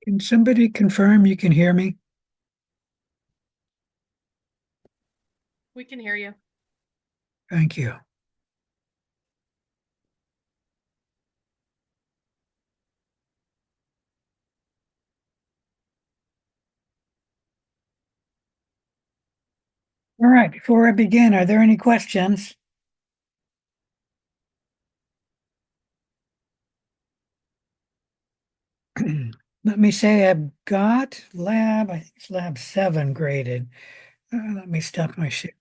Can somebody confirm you can hear me? We can hear you. Thank you. All right, before I begin, are there any questions? Let me say I've got lab, I think it's lab 7 graded. Let me stop my shit.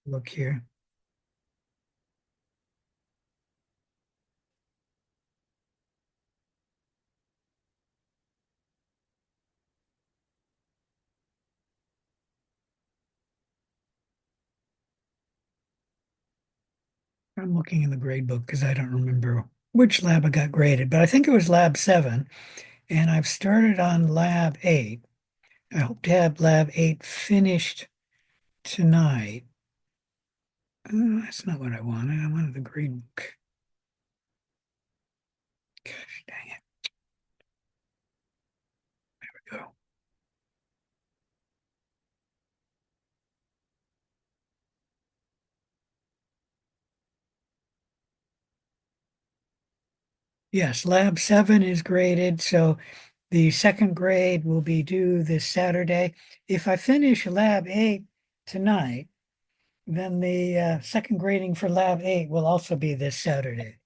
Look here. I'm looking in the grade book because I don't remember which lab I got graded, but I think it was lab 7, and I've started on lab 8. I hope to have lab 8 finished tonight. That's not what I wanted. I wanted the grade book. Gosh dang it. There we go. Yes, lab 7 is graded, so the second grade will be due this Saturday. If I finish lab 8 tonight, then the second grading for lab 8 will also be this Saturday.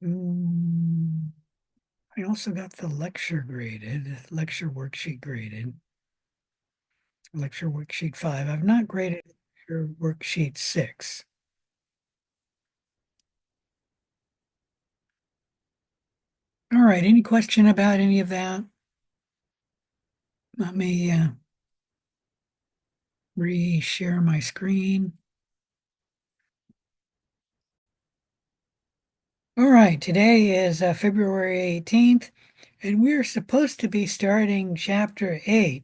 Mm, I also got the lecture graded, lecture worksheet graded, lecture worksheet 5. I've not graded lecture worksheet 6. All right, any question about any of that? Let me re-share my screen. All right, today is February 18th, and we're supposed to be starting chapter 8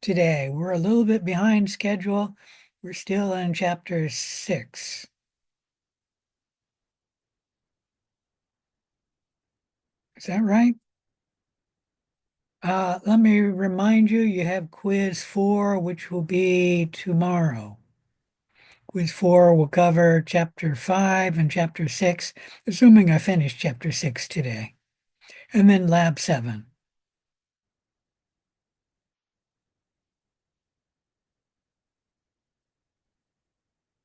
today. We're a little bit behind schedule. We're still in chapter 6. Is that right? Let me remind you, you have quiz 4, which will be tomorrow. Quiz 4 will cover chapter 5 and chapter 6, assuming I finish chapter 6 today, and then lab 7.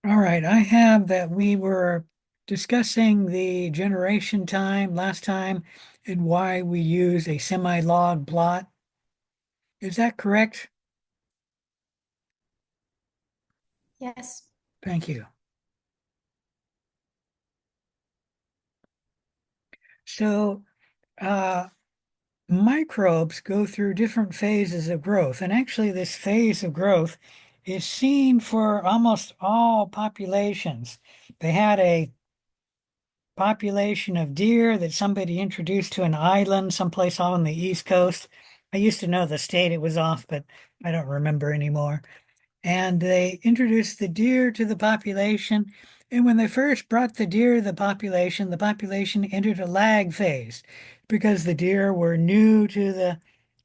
All right, I have that we were discussing the generation time last time and why we use a semi-log plot. Is that correct? Yes. Thank you. So, microbes go through different phases of growth, and actually this phase of growth is seen for almost all populations. They had a population of deer that somebody introduced to an island someplace on the East Coast. I used to know the state it was off, but I don't remember anymore. And they introduced the deer to the population. And when they first brought the deer to the population entered a lag phase because the deer were new to the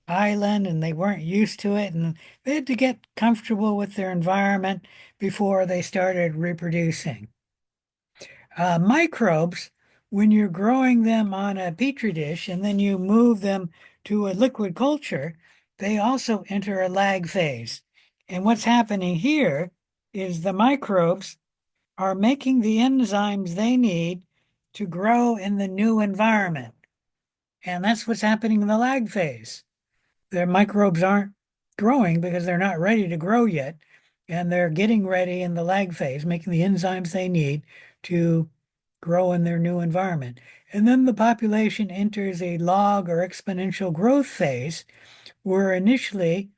island and they weren't used to it. And they had to get comfortable with their environment before they started reproducing. Microbes, when you're growing them on a petri dish and then you move them to a liquid culture, they also enter a lag phase. And what's happening here is the microbes are making the enzymes they need to grow in the new environment. And that's what's happening in the lag phase. The microbes aren't growing because they're not ready to grow yet. And they're getting ready in the lag phase, making the enzymes they need to grow in their new environment. And then the population enters a log or exponential growth phase where initially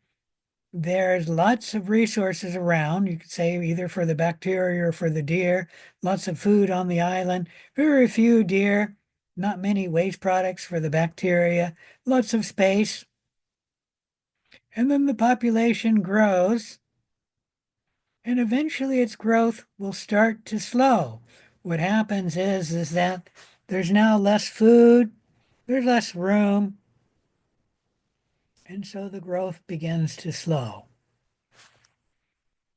there's lots of resources around. You could say either for the bacteria or for the deer, lots of food on the island, very few deer, not many waste products for the bacteria, lots of space. And then the population grows, and eventually its growth will start to slow. What happens is that there's now less food, there's less room, and so the growth begins to slow.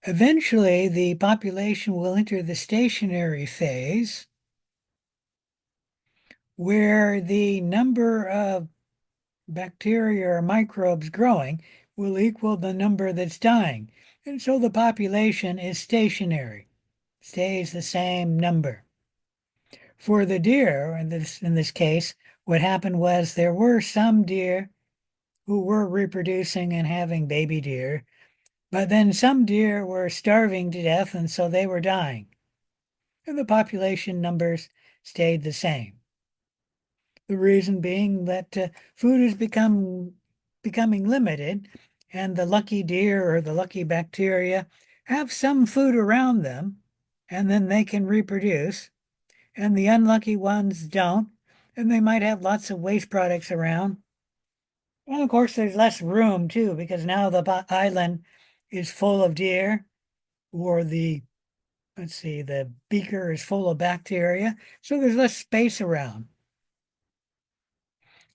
Eventually, the population will enter the stationary phase, where the number of bacteria or microbes growing will equal the number that's dying. And so the population is stationary, stays the same number. For the deer, in this case, what happened was there were some deer who were reproducing and having baby deer, but then some deer were starving to death, and so they were dying. And the population numbers stayed the same. The reason being that food is becoming limited, and the lucky deer or the lucky bacteria have some food around them, and then they can reproduce, and the unlucky ones don't, and they might have lots of waste products around. And of course, there's less room too, because now the island is full of deer, or the beaker is full of bacteria, so there's less space around.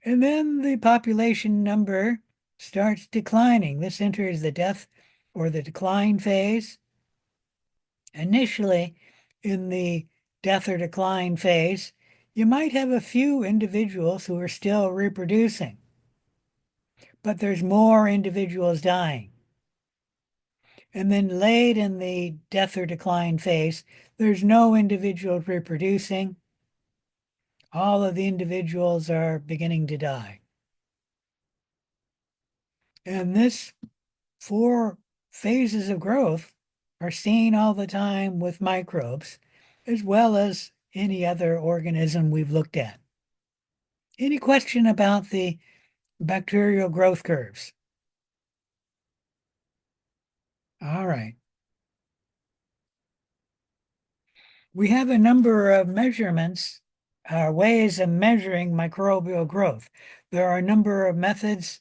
And then the population number starts declining. This enters the death or the decline phase. Initially, in the death or decline phase, you might have a few individuals who are still reproducing, but there's more individuals dying. And then late in the death or decline phase, there's no individuals reproducing. All of the individuals are beginning to die. And this 4 phases of growth are seen all the time with microbes, as well as any other organism we've looked at. Any question about the bacterial growth curves? All right. We have a number of measurements, ways of measuring microbial growth. There are a number of methods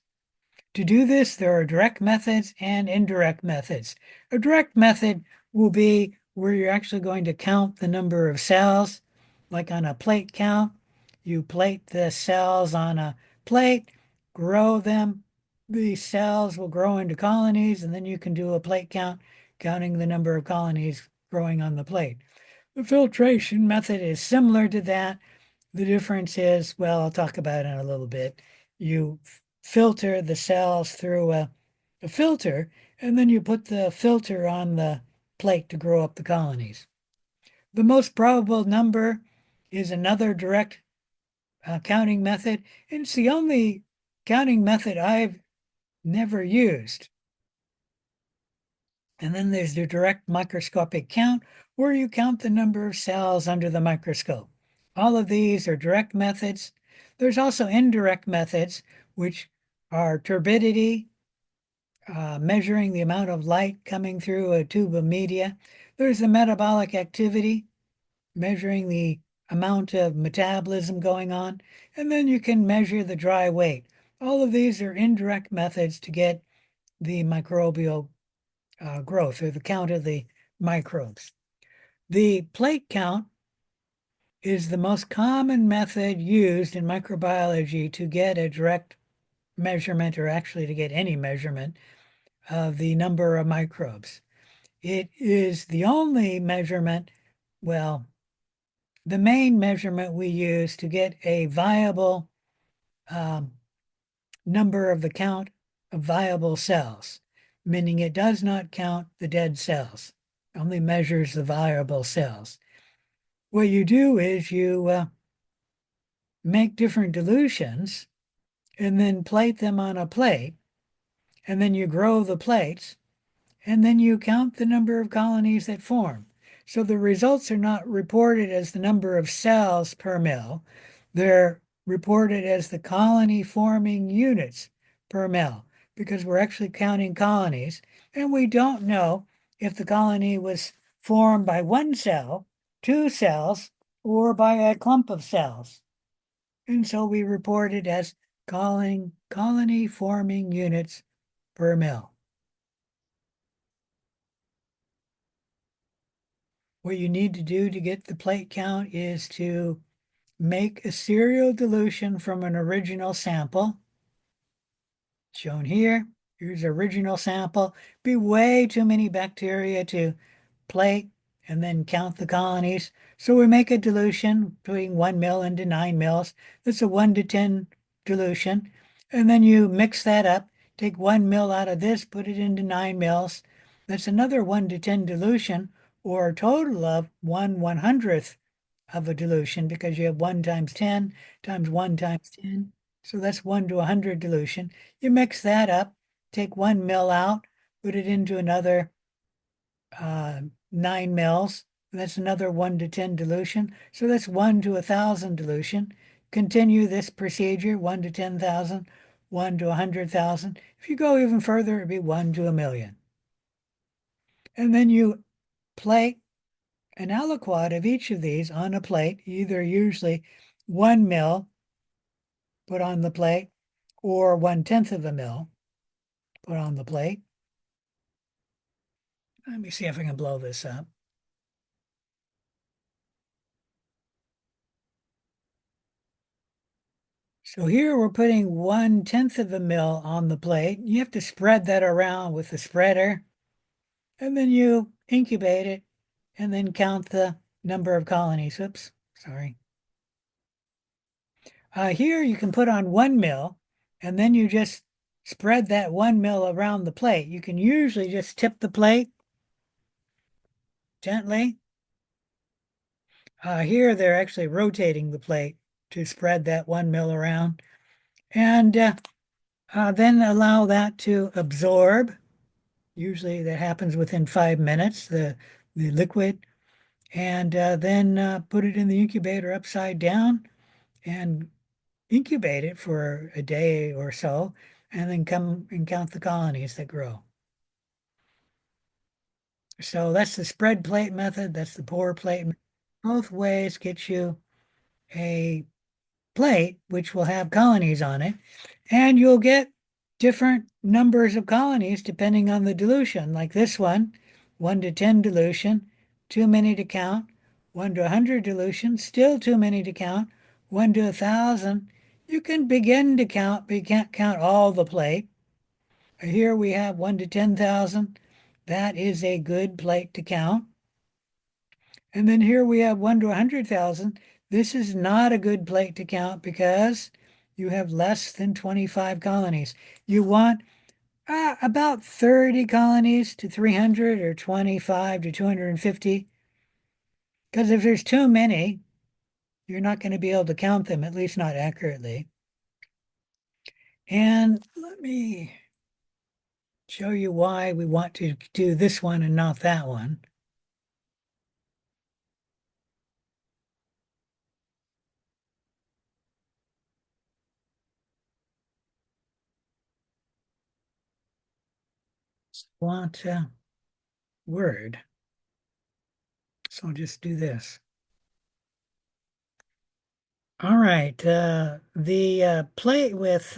to do this. There are direct methods and indirect methods. A direct method will be where you're actually going to count the number of cells, like on a plate count. You plate the cells on a plate, grow them. The cells will grow into colonies, and then you can do a plate count, counting the number of colonies growing on the plate. The filtration method is similar to that. The difference is, well, I'll talk about it in a little bit. You filter the cells through a filter, and then you put the filter on the plate to grow up the colonies. The most probable number is another direct counting method, and it's the only counting method I've never used. And then there's the direct microscopic count, where you count the number of cells under the microscope. All of these are direct methods. There's also indirect methods, which are turbidity, measuring the amount of light coming through a tube of media. There's the metabolic activity, measuring the amount of metabolism going on. And then you can measure the dry weight. All of these are indirect methods to get the microbial growth or the count of the microbes. The plate count is the most common method used in microbiology to get a direct measurement, or actually to get any measurement of the number of microbes. It is the only measurement, well, the main measurement we use to get a viable number of the count of viable cells, meaning it does not count the dead cells, only measures the viable cells. What you do is you make different dilutions and then plate them on a plate, and then you grow the plates, and then you count the number of colonies that form. So the results are not reported as the number of cells per mil. They're reported as the colony forming units per mil because we're actually counting colonies. And we don't know if the colony was formed by one cell, two cells, or by a clump of cells. And so we report it as colony forming units per mil. What you need to do to get the plate count is to make a serial dilution from an original sample, shown here. Here's original sample. Be way too many bacteria to plate and then count the colonies. So we make a dilution between 1 mil into 9 mils. That's a 1 to 10 dilution. And then you mix that up, take 1 mil out of this, put it into 9 mils. That's another 1 to 10 dilution, or a total of 1/100th of a dilution, because you have 1 times 10 times 1 times 10. So that's 1 to 100 dilution. You mix that up, take 1 mil out, put it into another 9 mils. That's another 1 to 10 dilution. So that's 1 to 1,000 dilution. Continue this procedure, 1 to 10,000, 1 to 100,000. If you go even further, it'd be 1 to 1,000,000. And then you plate an aliquot of each of these on a plate, either usually 1 mil put on the plate or 1/10 of a mil put on the plate. Let me see if I can blow this up. So here we're putting 1/10 of a mil on the plate. You have to spread that around with the spreader, and then you incubate it and then count the number of colonies. Oops, sorry. Here you can put on 1 mil, and then you just spread that 1 mil around the plate. You can usually just tip the plate gently. Here they're actually rotating the plate to spread that 1 mil around, and then allow that to absorb. Usually that happens within 5 minutes, the liquid, and then put it in the incubator upside down and incubate it for a day or so, and then come and count the colonies that grow. So that's the spread plate method. That's the pour plate. Both ways get you a plate which will have colonies on it, and you'll get different numbers of colonies depending on the dilution. Like this one, 1 to 10 dilution, too many to count. 1 to 100 dilution, still too many to count. 1 to 1,000, you can begin to count, but you can't count all the plate. Here we have 1 to 10,000. That is a good plate to count. And then here we have 1 to 100,000. This is not a good plate to count because you have less than 25 colonies. You want about 30 colonies to 300, or 25 to 250. Because if there's too many, you're not going to be able to count them, at least not accurately. And let me show you why we want to do this one and not that one. Want Word. So I'll just do this. All right, the plate with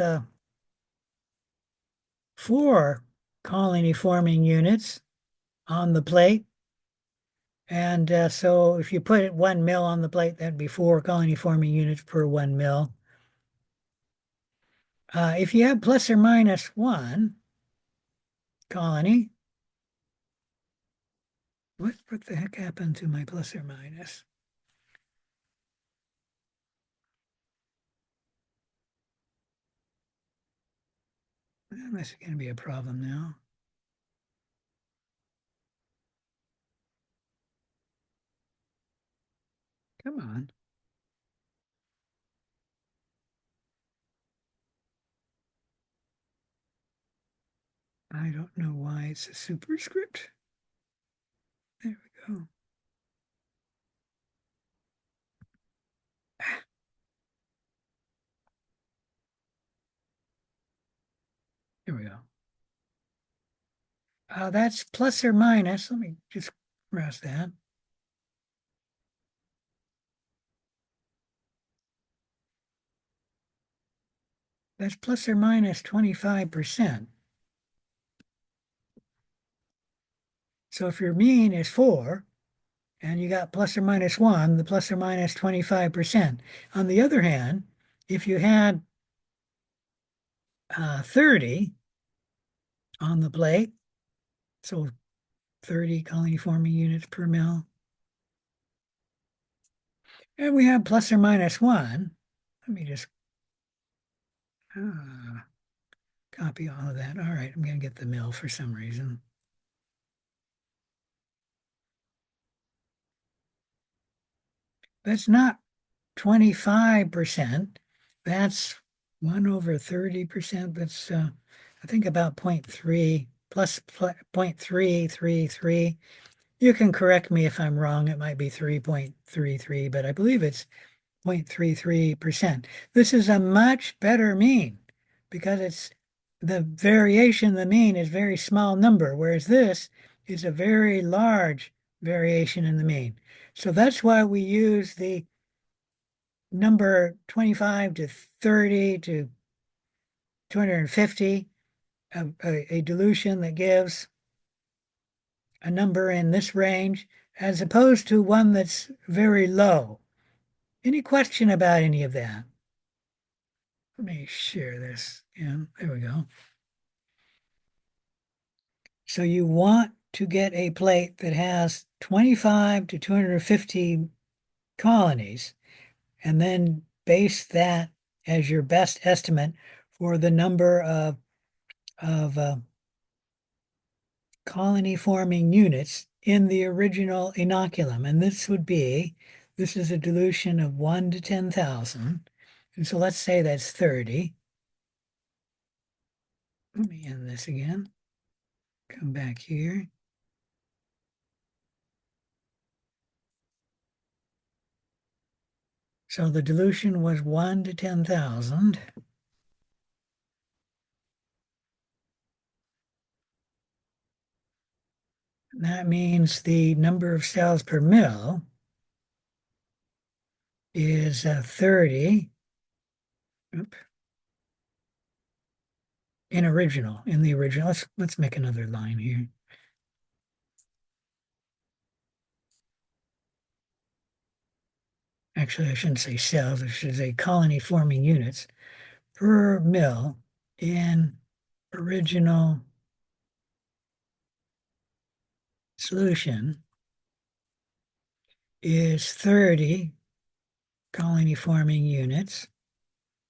4 colony forming units on the plate. And so if you put 1 mil on the plate, that'd be 4 colony forming units per 1 mil. If you have plus or minus 1 colony, what the heck happened to my plus or minus? Well, that's going to be a problem now. Come on. I don't know why it's a superscript. There we go. Here we go. That's plus or minus. Let me just cross that. That's plus or minus 25%. So if your mean is 4 and you got plus or minus 1, the plus or minus 25%. On the other hand, if you had 30 on the plate, so 30 colony forming units per mil, and we have plus or minus 1, let me just copy all of that. All right, I'm going to get the mil for some reason. That's not 25%. That's 1 over 30%. That's, I think, about 0.3 plus 0.333. You can correct me if I'm wrong. It might be 3.33, but I believe it's 0.33%. This is a much better mean because it's the variation, the mean is very small number, whereas this is a very large variation in the mean. So that's why we use the number 25 to 30 to 250, a dilution that gives a number in this range, as opposed to one that's very low. Any question about any of that? Let me share this. Yeah, there we go. So you want to get a plate that has 25 to 250 colonies, and then base that as your best estimate for the number of colony forming units in the original inoculum. And this is a dilution of 1 to 10,000. And so let's say that's 30. Let me end this again. Come back here. So the dilution was 1 to 10,000. That means the number of cells per mil is 30. Oop. In the original. Let's make another line here. Actually, I shouldn't say cells, I should say colony forming units per mil in original solution is 30 colony forming units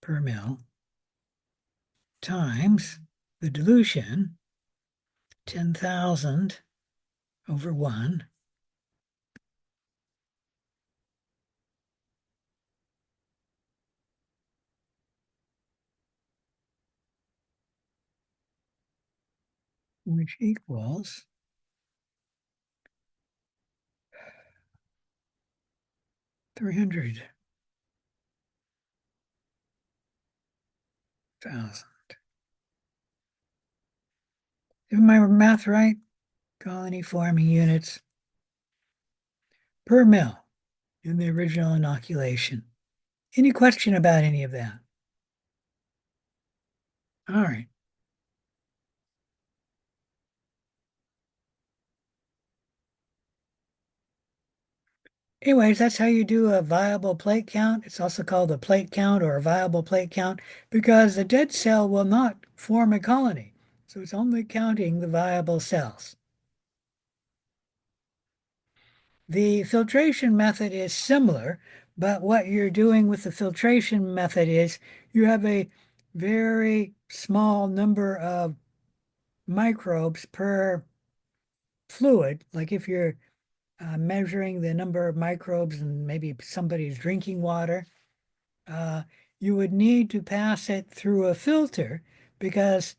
per mil times the dilution, 10,000 over 1, which equals 300,000. Is my math right? Colony forming units per mil in the original inoculation. Any question about any of that? All right. Anyways, that's how you do a viable plate count. It's also called a plate count or a viable plate count because a dead cell will not form a colony. So it's only counting the viable cells. The filtration method is similar, but what you're doing with the filtration method is you have a very small number of microbes per fluid. Like if you're measuring the number of microbes in maybe somebody's drinking water, uh, you would need to pass it through a filter because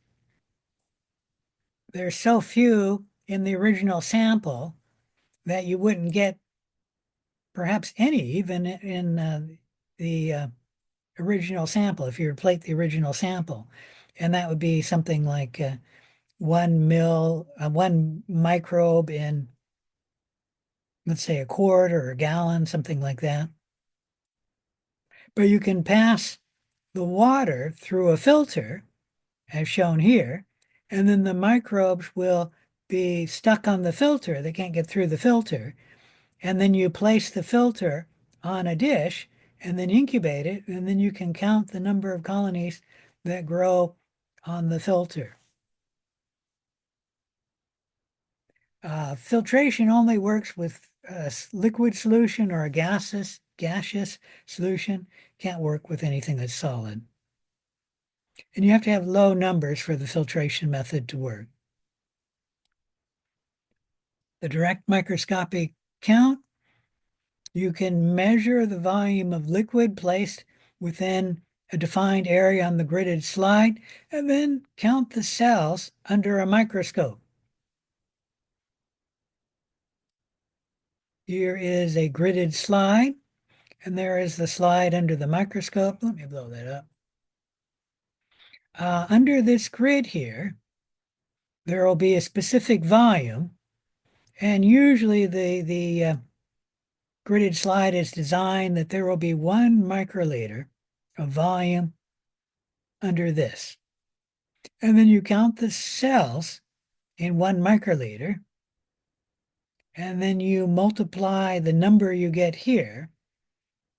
there's so few in the original sample that you wouldn't get perhaps any even in the original sample if you plate the original sample. And that would be something like 1 microbe in, let's say, a quart or a gallon, something like that. But you can pass the water through a filter, as shown here, and then the microbes will be stuck on the filter. They can't get through the filter. And then you place the filter on a dish and then incubate it, and then you can count the number of colonies that grow on the filter. Filtration only works with a liquid solution or a gaseous solution. Can't work with anything that's solid. And you have to have low numbers for the filtration method to work. The direct microscopic count, you can measure the volume of liquid placed within a defined area on the gridded slide and then count the cells under a microscope. Here is a gridded slide, and there is the slide under the microscope. Let me blow that up. Under this grid here, there will be a specific volume, and usually the gridded slide is designed that there will be 1 microliter of volume under this. And then you count the cells in 1 microliter, and then you multiply the number you get here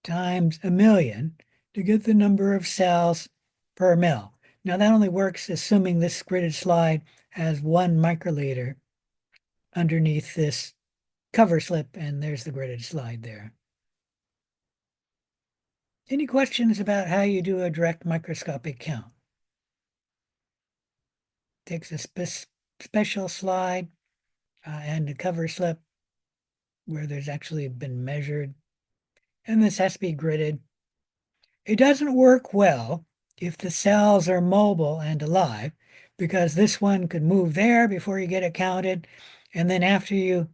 times 1,000,000 to get the number of cells per mil. Now that only works assuming this gridded slide has 1 microliter underneath this cover slip, and there's the gridded slide there. Any questions about how you do a direct microscopic count? Takes a special slide and a cover slip where there's actually been measured, and this has to be gridded. It doesn't work well if the cells are mobile and alive, because this one could move there before you get it counted, and then after you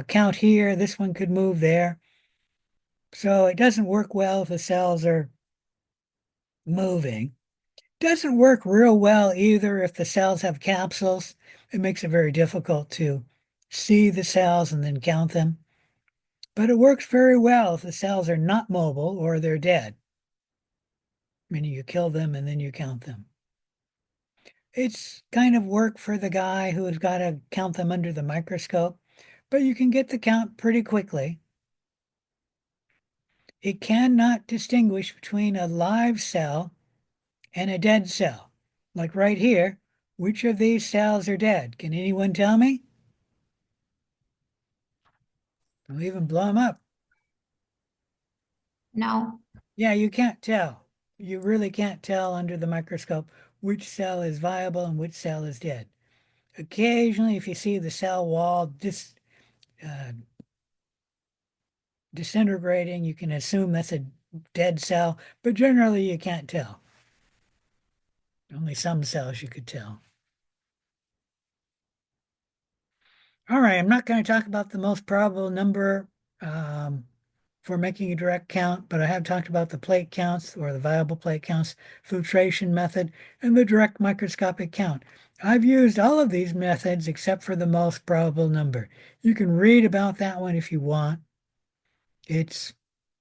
count here, this one could move there. So it doesn't work well if the cells are moving. Doesn't work real well either if the cells have capsules. It makes it very difficult to see the cells and then count them. But it works very well if the cells are not mobile or they're dead, meaning you kill them and then you count them. It's kind of work for the guy who has got to count them under the microscope, but you can get the count pretty quickly. It cannot distinguish between a live cell and a dead cell. Like right here, which of these cells are dead? Can anyone tell me? I'll even blow them up. No. Yeah, you can't tell. You really can't tell under the microscope which cell is viable and which cell is dead. Occasionally, if you see the cell wall disintegrating, you can assume that's a dead cell, but generally you can't tell. Only some cells you could tell. All right, I'm not going to talk about the most probable number for making a direct count, but I have talked about the plate counts or the viable plate counts, filtration method, and the direct microscopic count. I've used all of these methods except for the most probable number. You can read about that one if you want. It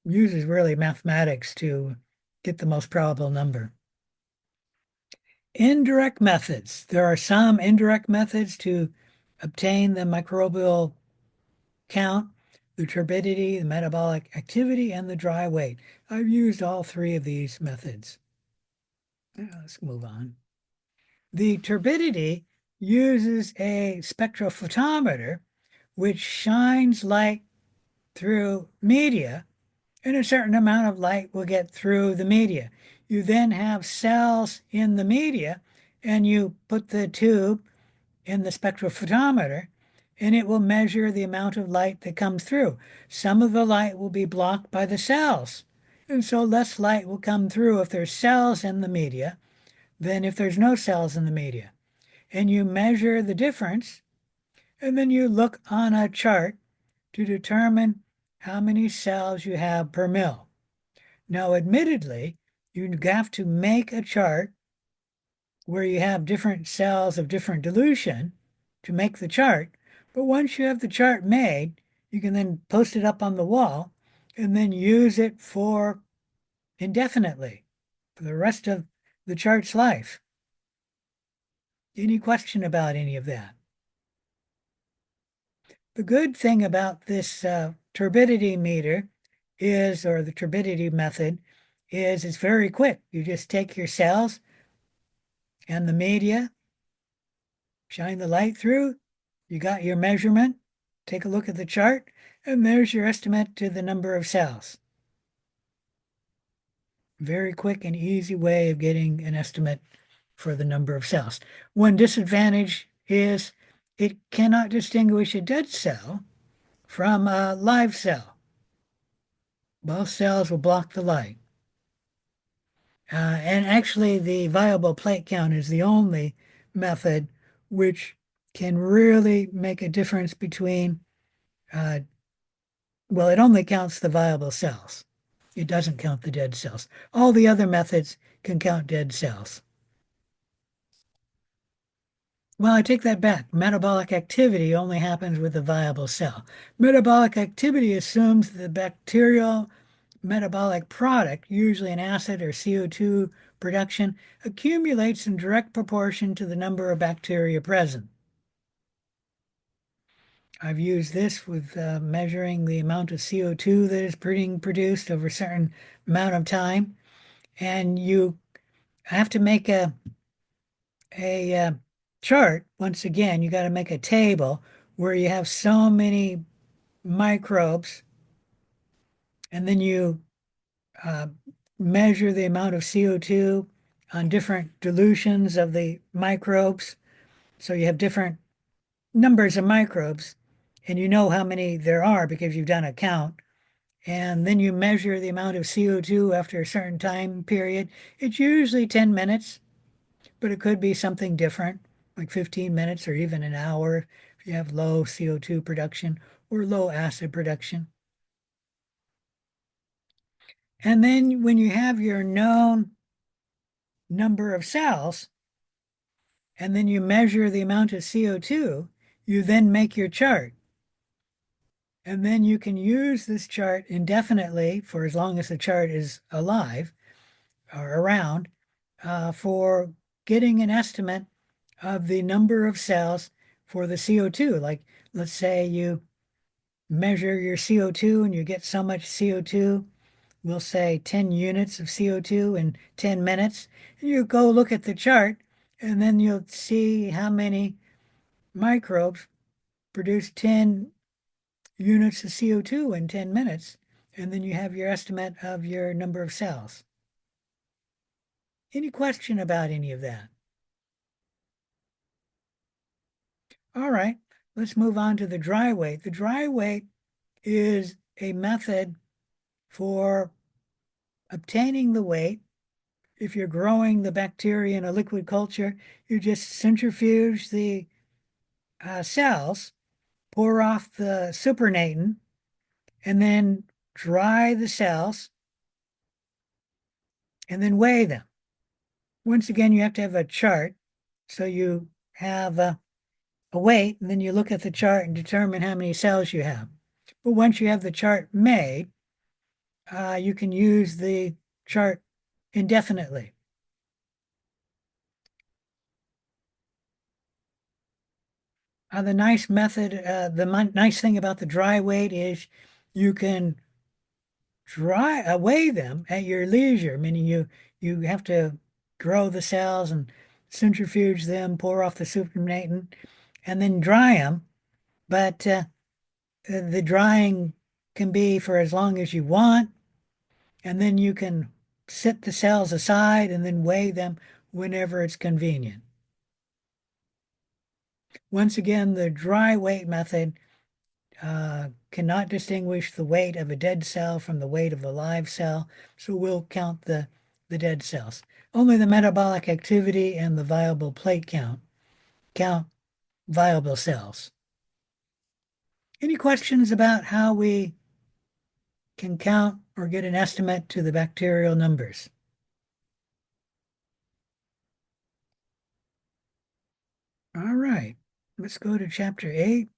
uses really mathematics to get the most probable number. Indirect methods. There are some indirect methods to obtain the microbial count, the turbidity, the metabolic activity, and the dry weight. I've used all 3 of these methods. Let's move on. The turbidity uses a spectrophotometer which shines light through media, and a certain amount of light will get through the media. You then have cells in the media, and you put the tube in the spectrophotometer, and it will measure the amount of light that comes through. Some of the light will be blocked by the cells, and so less light will come through if there's cells in the media than if there's no cells in the media. And you measure the difference, and then you look on a chart to determine how many cells you have per mil. Now, admittedly, you have to make a chart where you have different cells of different dilution to make the chart. But once you have the chart made, you can then post it up on the wall and then use it for indefinitely for the rest of the chart's life. Any question about any of that? The good thing about this turbidity meter is, or the turbidity method, is it's very quick. You just take your cells and the media, shine the light through, you got your measurement, take a look at the chart, and there's your estimate to the number of cells. Very quick and easy way of getting an estimate for the number of cells. One disadvantage is it cannot distinguish a dead cell from a live cell. Both cells will block the light. And actually, the viable plate count is the only method which can really make a difference between, well, it only counts the viable cells. It doesn't count the dead cells. All the other methods can count dead cells. Well, I take that back. Metabolic activity only happens with a viable cell. Metabolic activity assumes the bacterial metabolic product, usually an acid or CO2 production, accumulates in direct proportion to the number of bacteria present. I've used this with measuring the amount of CO2 that is being produced over a certain amount of time. And you have to make a chart. Once again, you got to make a table where you have so many microbes, and then you uh, measure the amount of CO2 on different dilutions of the microbes. So you have different numbers of microbes, and you know how many there are because you've done a count. And then you measure the amount of CO2 after a certain time period. It's usually 10 minutes, but it could be something different, like 15 minutes or even an hour if you have low CO2 production or low acid production. And then when you have your known number of cells, and then you measure the amount of CO2, you then make your chart. And then you can use this chart indefinitely for as long as the chart is alive or around for getting an estimate of the number of cells for the CO2. Like, let's say you measure your CO2 and you get so much CO2, we'll say 10 units of CO2 in 10 minutes. You go look at the chart, and then you'll see how many microbes produce 10 units of CO2 in 10 minutes, and then you have your estimate of your number of cells. Any question about any of that? All right, let's move on to the dry weight. The dry weight is a method for obtaining the weight. If you're growing the bacteria in a liquid culture, you just centrifuge the cells, pour off the supernatant, and then dry the cells, and then weigh them. Once again, you have to have a chart. So you have a weight, and then you look at the chart and determine how many cells you have. But once you have the chart made, you can use the chart indefinitely. The nice method, the nice thing about the dry weight is you can weigh them at your leisure, meaning you have to grow the cells and centrifuge them, pour off the supernatant, and then dry them. But the drying can be for as long as you want, and then you can set the cells aside and then weigh them whenever it's convenient. Once again, the dry weight method cannot distinguish the weight of a dead cell from the weight of a live cell, so we'll count the dead cells. Only the metabolic activity and the viable plate count viable cells. Any questions about how we can count or get an estimate to the bacterial numbers? All right, let's go to chapter 8.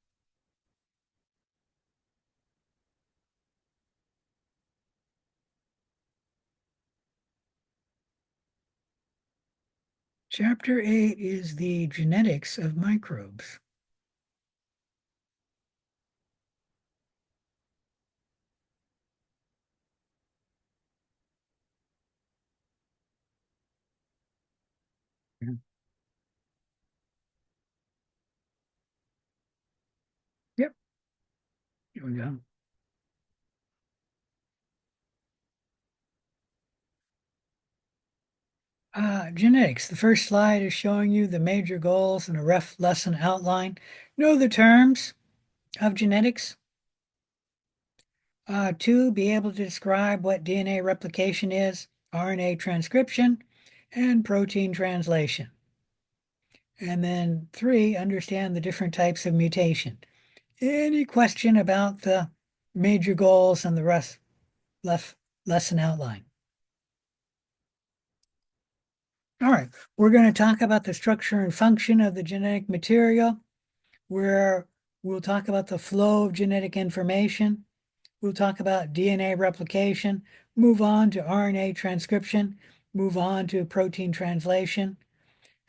Chapter 8 is the genetics of microbes. Yep, here we go. Genetics. The first slide is showing you the major goals and a rough lesson outline. Know the terms of genetics. 2, be able to describe what DNA replication is, RNA transcription, and protein translation. And then 3, understand the different types of mutation. Any question about the major goals and the rest left lesson outline? All right, we're going to talk about the structure and function of the genetic material, where we'll talk about the flow of genetic information. We'll talk about DNA replication, move on to RNA transcription, move on to protein translation.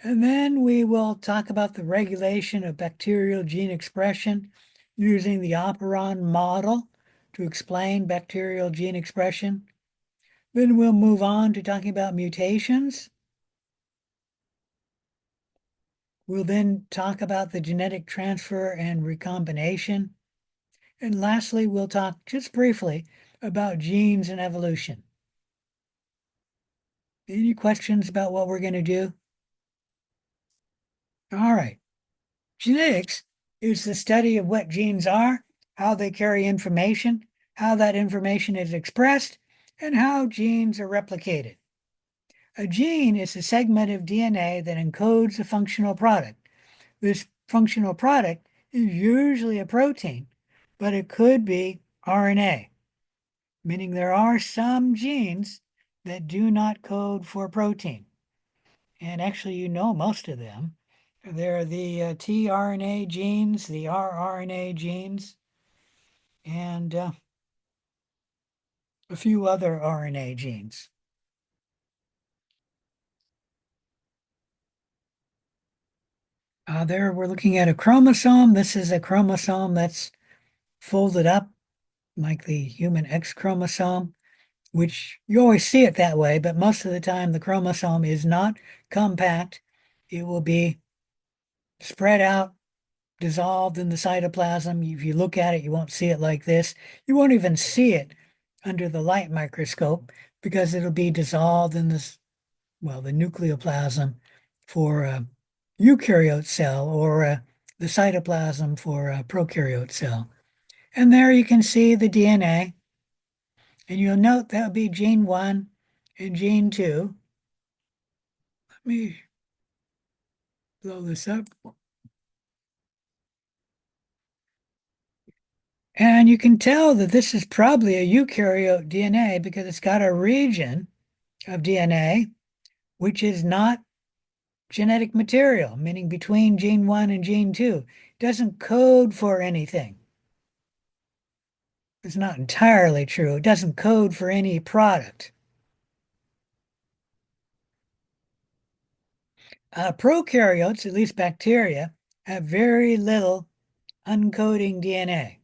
And then we will talk about the regulation of bacterial gene expression using the operon model to explain bacterial gene expression. Then we'll move on to talking about mutations. We'll then talk about the genetic transfer and recombination. And lastly, we'll talk just briefly about genes and evolution. Any questions about what we're going to do? All right. Genetics is the study of what genes are, how they carry information, how that information is expressed, and how genes are replicated. A gene is a segment of DNA that encodes a functional product. This functional product is usually a protein, but it could be RNA, meaning there are some genes that do not code for protein. And actually, you know most of them. They're the tRNA genes, the rRNA genes, and a few other RNA genes. There we're looking at a chromosome. This is a chromosome that's folded up like the human X chromosome, which you always see it that way, but most of the time the chromosome is not compact. It will be spread out, dissolved in the cytoplasm. If you look at it, you won't see it like this. You won't even see it under the light microscope because it'll be dissolved in this, well, the nucleoplasm for a eukaryote cell or the cytoplasm for a prokaryote cell. And there you can see the DNA. And you'll note that would be gene 1 and gene 2. Let me blow this up. And you can tell that this is probably a eukaryote DNA because it's got a region of DNA which is not genetic material, meaning between gene 1 and gene 2. It doesn't code for anything. It's not entirely true. It doesn't code for any product. Prokaryotes, at least bacteria, have very little uncoding DNA.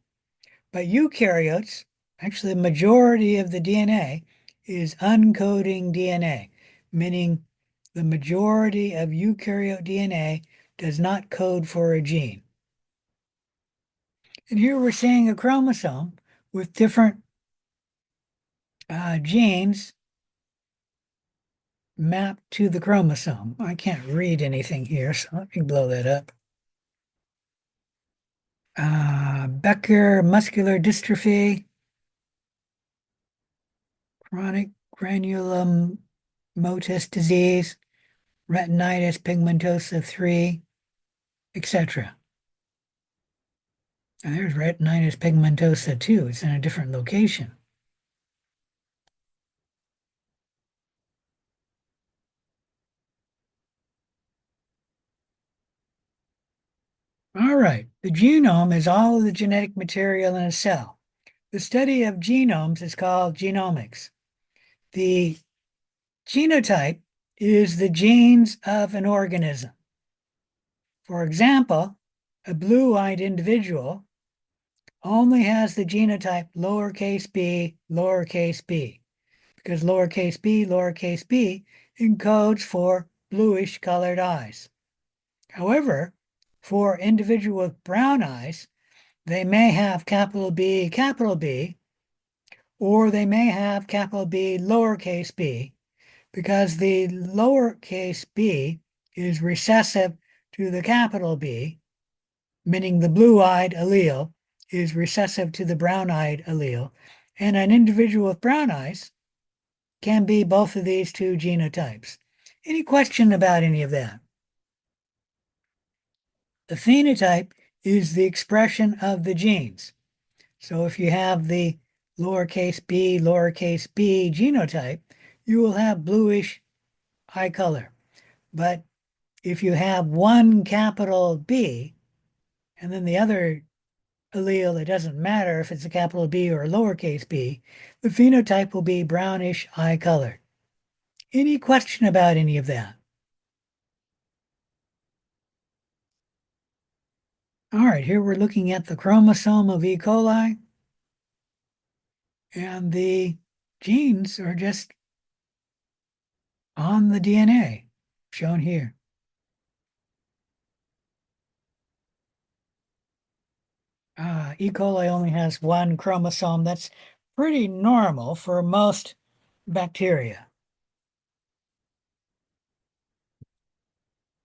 But eukaryotes, actually the majority of the DNA is uncoding DNA, meaning the majority of eukaryote DNA does not code for a gene. And here we're seeing a chromosome with different genes mapped to the chromosome. I can't read anything here, so let me blow that up. Becker muscular dystrophy, chronic granulomatous disease, retinitis pigmentosa 3, etc. And there's retinitis pigmentosa 2. It's in a different location. All right, the genome is all of the genetic material in a cell. The study of genomes is called genomics. The genotype is the genes of an organism. For example, a blue-eyed individual only has the genotype lowercase b, because lowercase b encodes for bluish colored eyes. However, for individuals with brown eyes, they may have capital B, or they may have capital B, lowercase b, because the lowercase b is recessive to the capital B, meaning the blue-eyed allele is recessive to the brown-eyed allele, and an individual with brown eyes can be both of these two genotypes. Any question about any of that? The phenotype is the expression of the genes. So if you have the lowercase b genotype, you will have bluish eye color. But if you have one capital B and then the other allele, it doesn't matter if it's a capital B or a lowercase b, the phenotype will be brownish eye color. Any question about any of that? All right, here we're looking at the chromosome of E. coli, and the genes are just on the DNA, shown here. E. coli only has one chromosome. That's pretty normal for most bacteria.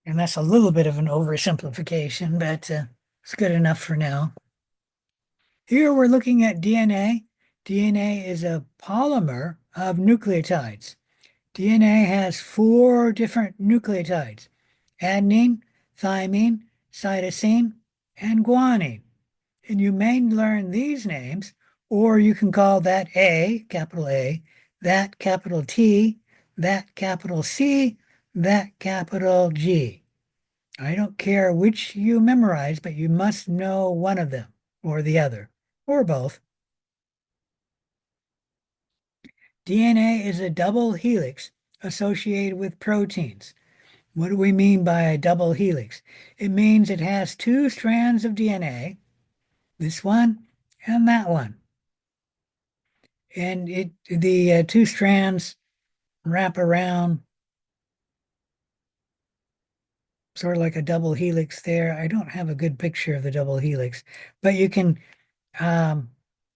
And that's a little bit of an oversimplification, but it's good enough for now. Here we're looking at DNA. DNA is a polymer of nucleotides. DNA has 4 different nucleotides: adenine, thymine, cytosine, and guanine. And you may learn these names, or you can call that A, capital A, that capital T, that capital C, that capital G. I don't care which you memorize, but you must know one of them or the other, or both. DNA is a double helix associated with proteins. What do we mean by a double helix? It means it has 2 strands of DNA, this one and that one. And the 2 strands wrap around sort of like a double helix there. I don't have a good picture of the double helix, but you can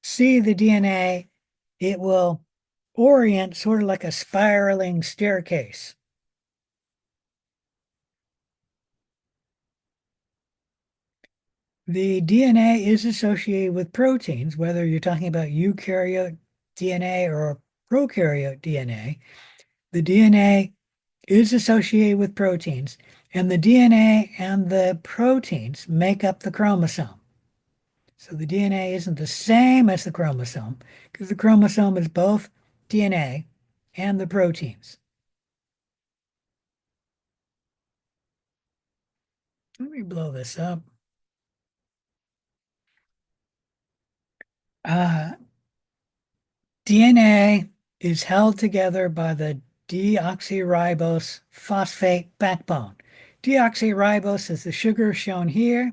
see the DNA. It will orient sort of like a spiraling staircase. The DNA is associated with proteins, whether you're talking about eukaryote DNA or prokaryote DNA. The DNA is associated with proteins, and the DNA and the proteins make up the chromosome. So the DNA isn't the same as the chromosome, because the chromosome is both DNA and the proteins. Let me blow this up. DNA is held together by the deoxyribose phosphate backbone. Deoxyribose is the sugar shown here,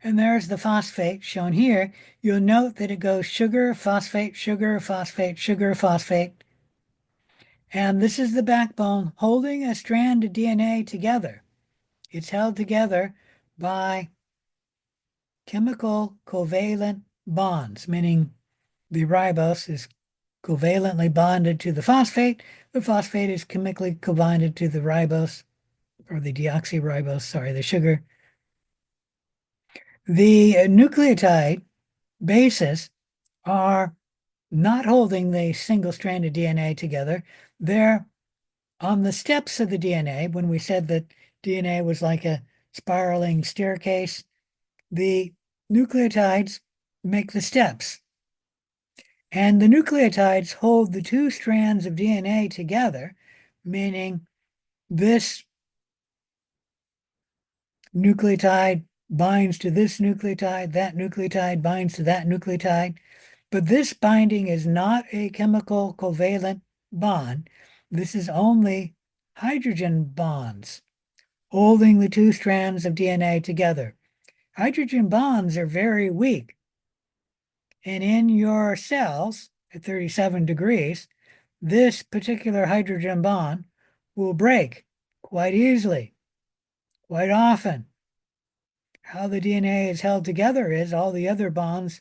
and there's the phosphate shown here. You'll note that it goes sugar, phosphate, sugar, phosphate, sugar, phosphate. And this is the backbone holding a strand of DNA together. It's held together by chemical covalent bonds, meaning the ribose is covalently bonded to the phosphate is chemically co-bonded to the ribose, or the deoxyribose, sorry, the sugar. The nucleotide bases are not holding the single-stranded DNA together. They're on the steps of the DNA. When we said that DNA was like a spiraling staircase, the nucleotides make the steps. And the nucleotides hold the two strands of DNA together, meaning this nucleotide binds to this nucleotide, that nucleotide binds to that nucleotide. But this binding is not a chemical covalent bond. This is only hydrogen bonds holding the two strands of DNA together. Hydrogen bonds are very weak. And in your cells at 37 degrees, this particular hydrogen bond will break quite easily, quite often. How the DNA is held together is all the other bonds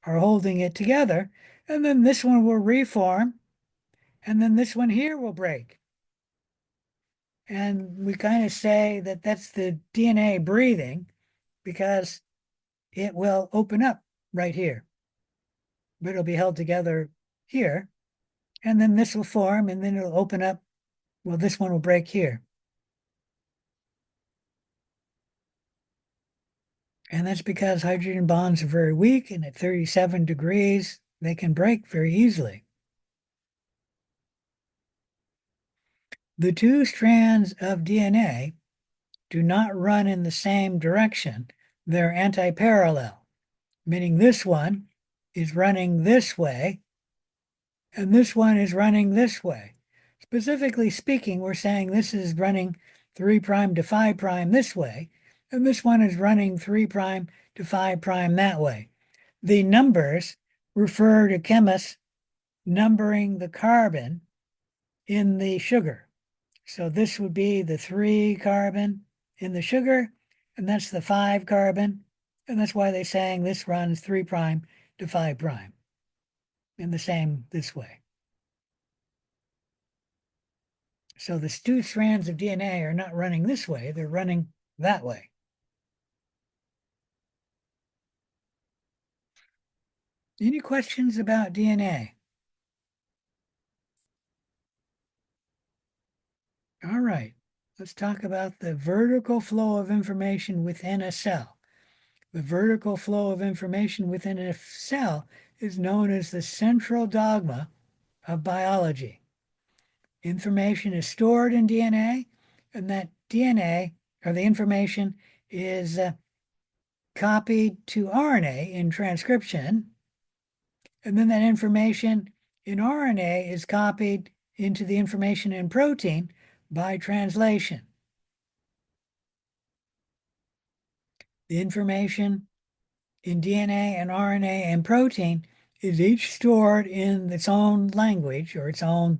are holding it together, and then this one will reform, and then this one here will break. And we kind of say that that's the DNA breathing because it will open up right here, but it'll be held together here, and then this will form, and then it'll open up. Well, this one will break here. And that's because hydrogen bonds are very weak, and at 37 degrees, they can break very easily. The two strands of DNA do not run in the same direction. They're anti-parallel, meaning this one is running this way, and this one is running this way. Specifically speaking, we're saying this is running 3' to 5' this way, and this one is running 3' to 5' that way. The numbers refer to chemists numbering the carbon in the sugar. So this would be the 3 carbon in the sugar, and that's the 5 carbon, and that's why they're saying this runs 3' to 5' in the same this way. So the two strands of DNA are not running this way, they're running that way. Any questions about DNA? All right, let's talk about the vertical flow of information within a cell. The vertical flow of information within a cell is known as the central dogma of biology. Information is stored in DNA, and that DNA, or the information, is copied to RNA in transcription, and then that information in RNA is copied into the information in protein by translation. The information in DNA and RNA and protein is each stored in its own language or its own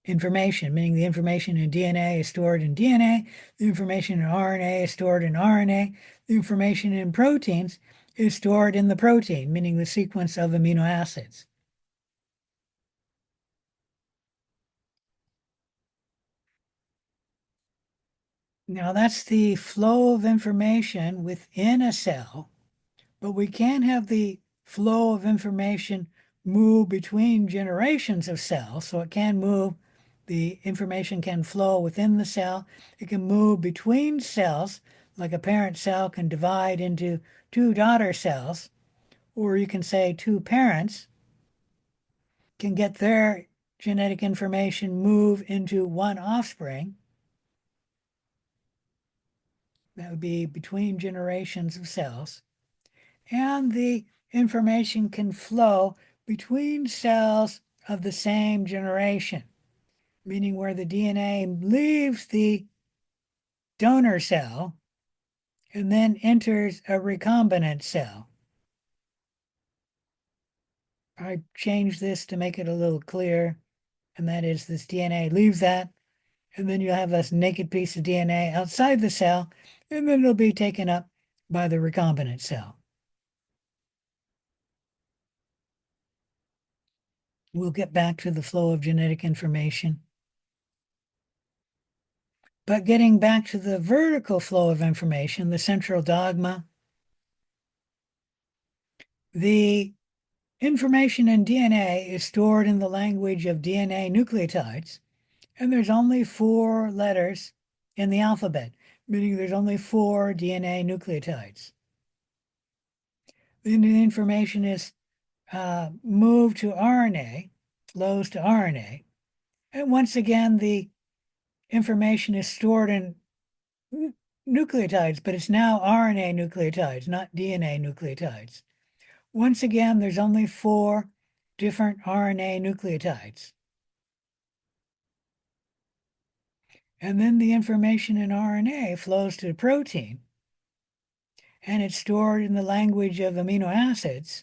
information, meaning the information in DNA is stored in DNA, the information in RNA is stored in RNA, the information in proteins is stored in the protein, meaning the sequence of amino acids. Now that's the flow of information within a cell, but we can have the flow of information move between generations of cells. So it can move, the information can flow within the cell. It can move between cells, like a parent cell can divide into two daughter cells, or you can say two parents can get their genetic information move into one offspring. That would be between generations of cells. And the information can flow between cells of the same generation, meaning where the DNA leaves the donor cell and then enters a recombinant cell. I changed this to make it a little clearer, and that is this DNA leaves that, and then you'll have this naked piece of DNA outside the cell, and then it'll be taken up by the recombinant cell. We'll get back to the flow of genetic information. But getting back to the vertical flow of information, the central dogma, the information in DNA is stored in the language of DNA nucleotides, and there's only 4 letters in the alphabet, meaning there's only 4 DNA nucleotides. Then the information is moved to RNA, flows to RNA, and once again, the information is stored in nucleotides, but it's now RNA nucleotides, not DNA nucleotides. Once again, there's only 4 different RNA nucleotides. And then the information in RNA flows to the protein, and it's stored in the language of amino acids.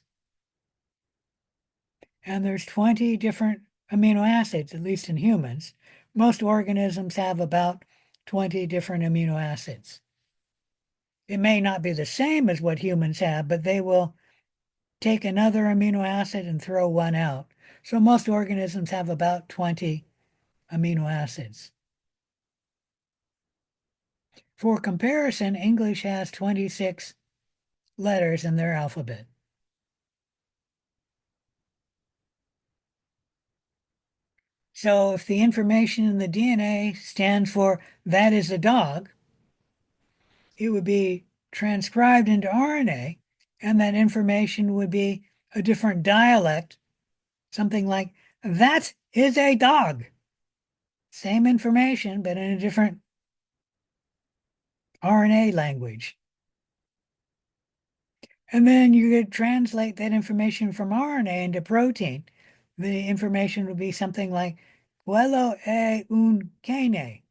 And there's 20 different amino acids, at least in humans. Most organisms have about 20 different amino acids. It may not be the same as what humans have, but they will take another amino acid and throw one out. So most organisms have about 20 amino acids. For comparison, English has 26 letters in their alphabet. So if the information in the DNA stands for "that is a dog," it would be transcribed into RNA, and that information would be a different dialect, something like "that is a dog." Same information, but in a different RNA language. And then you could translate that information from RNA into protein. The information would be something like "quello è un cane,"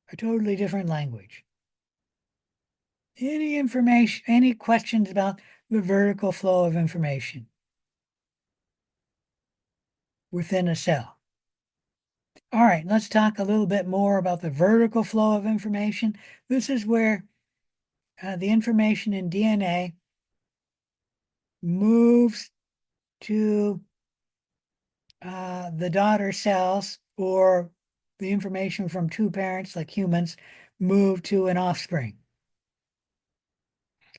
a totally different language. Any information, any questions about the vertical flow of information within a cell? All right, let's talk a little bit more about the vertical flow of information. This is where the information in DNA moves to the daughter cells, or the information from 2 parents, like humans, move to an offspring.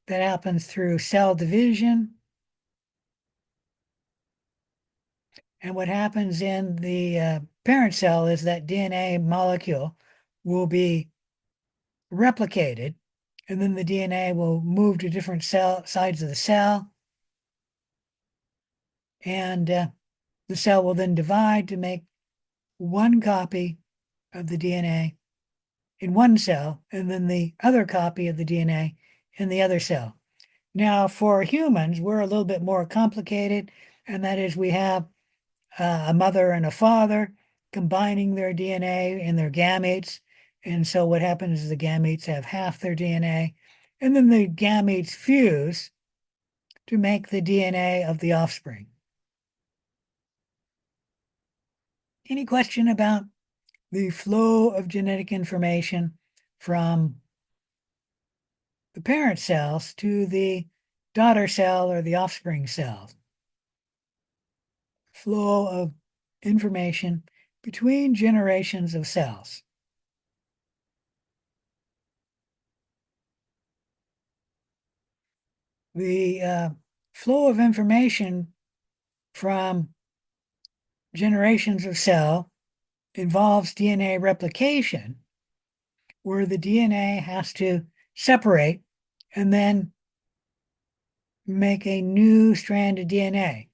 That happens through cell division. And what happens in the parent cell is that DNA molecule will be replicated, and then the DNA will move to different sides of the cell, and the cell will then divide to make one copy of the DNA in one cell, and then the other copy of the DNA in the other cell. Now, for humans, we're a little bit more complicated, and that is we have a mother and a father combining their DNA in their gametes. And so what happens is the gametes have half their DNA, and then the gametes fuse to make the DNA of the offspring. Any question about the flow of genetic information from the parent cells to the daughter cell or the offspring cell? Flow of information between generations of cells. The flow of information from generations of cell involves DNA replication, where the DNA has to separate and then make a new strand of DNA.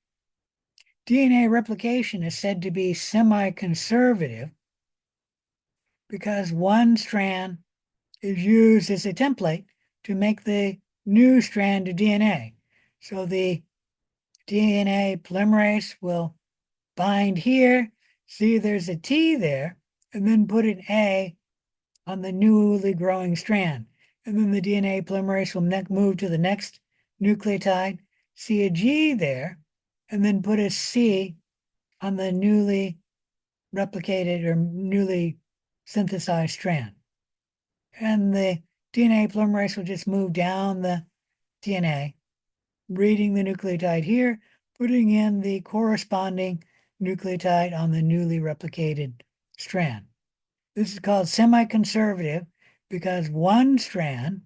DNA replication is said to be semi-conservative because one strand is used as a template to make the new strand of DNA. So the DNA polymerase will bind here, see there's a T there, and then put an A on the newly growing strand. And then the DNA polymerase will move to the next nucleotide, see a G there, and then put a C on the newly replicated or newly synthesized strand. And the DNA polymerase will just move down the DNA, reading the nucleotide here, putting in the corresponding nucleotide on the newly replicated strand. This is called semi-conservative because one strand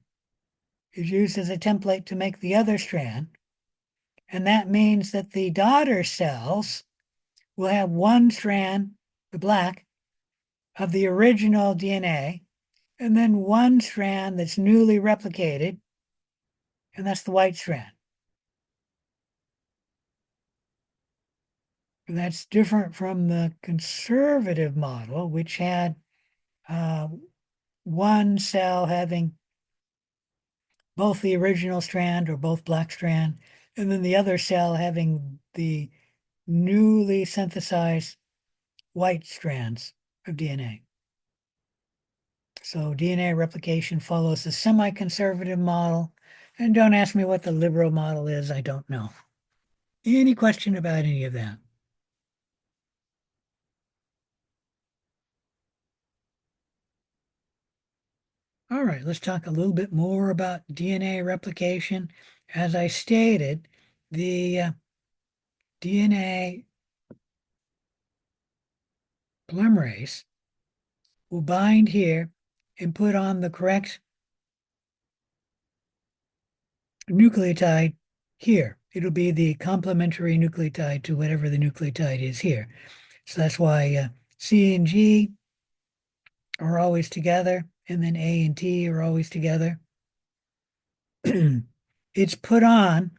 is used as a template to make the other strand. And that means that the daughter cells will have one strand, the black, of the original DNA, and then one strand that's newly replicated, and that's the white strand. And that's different from the conservative model, which had one cell having both the original strand or both black strand, and then the other cell having the newly synthesized white strands of DNA. So DNA replication follows the semi-conservative model. And don't ask me what the liberal model is, I don't know. Any question about any of that? All right, let's talk a little bit more about DNA replication. As I stated, the DNA polymerase will bind here and put on the correct nucleotide here. It'll be the complementary nucleotide to whatever the nucleotide is here. So that's why C and G are always together, and then A and T are always together. It's put on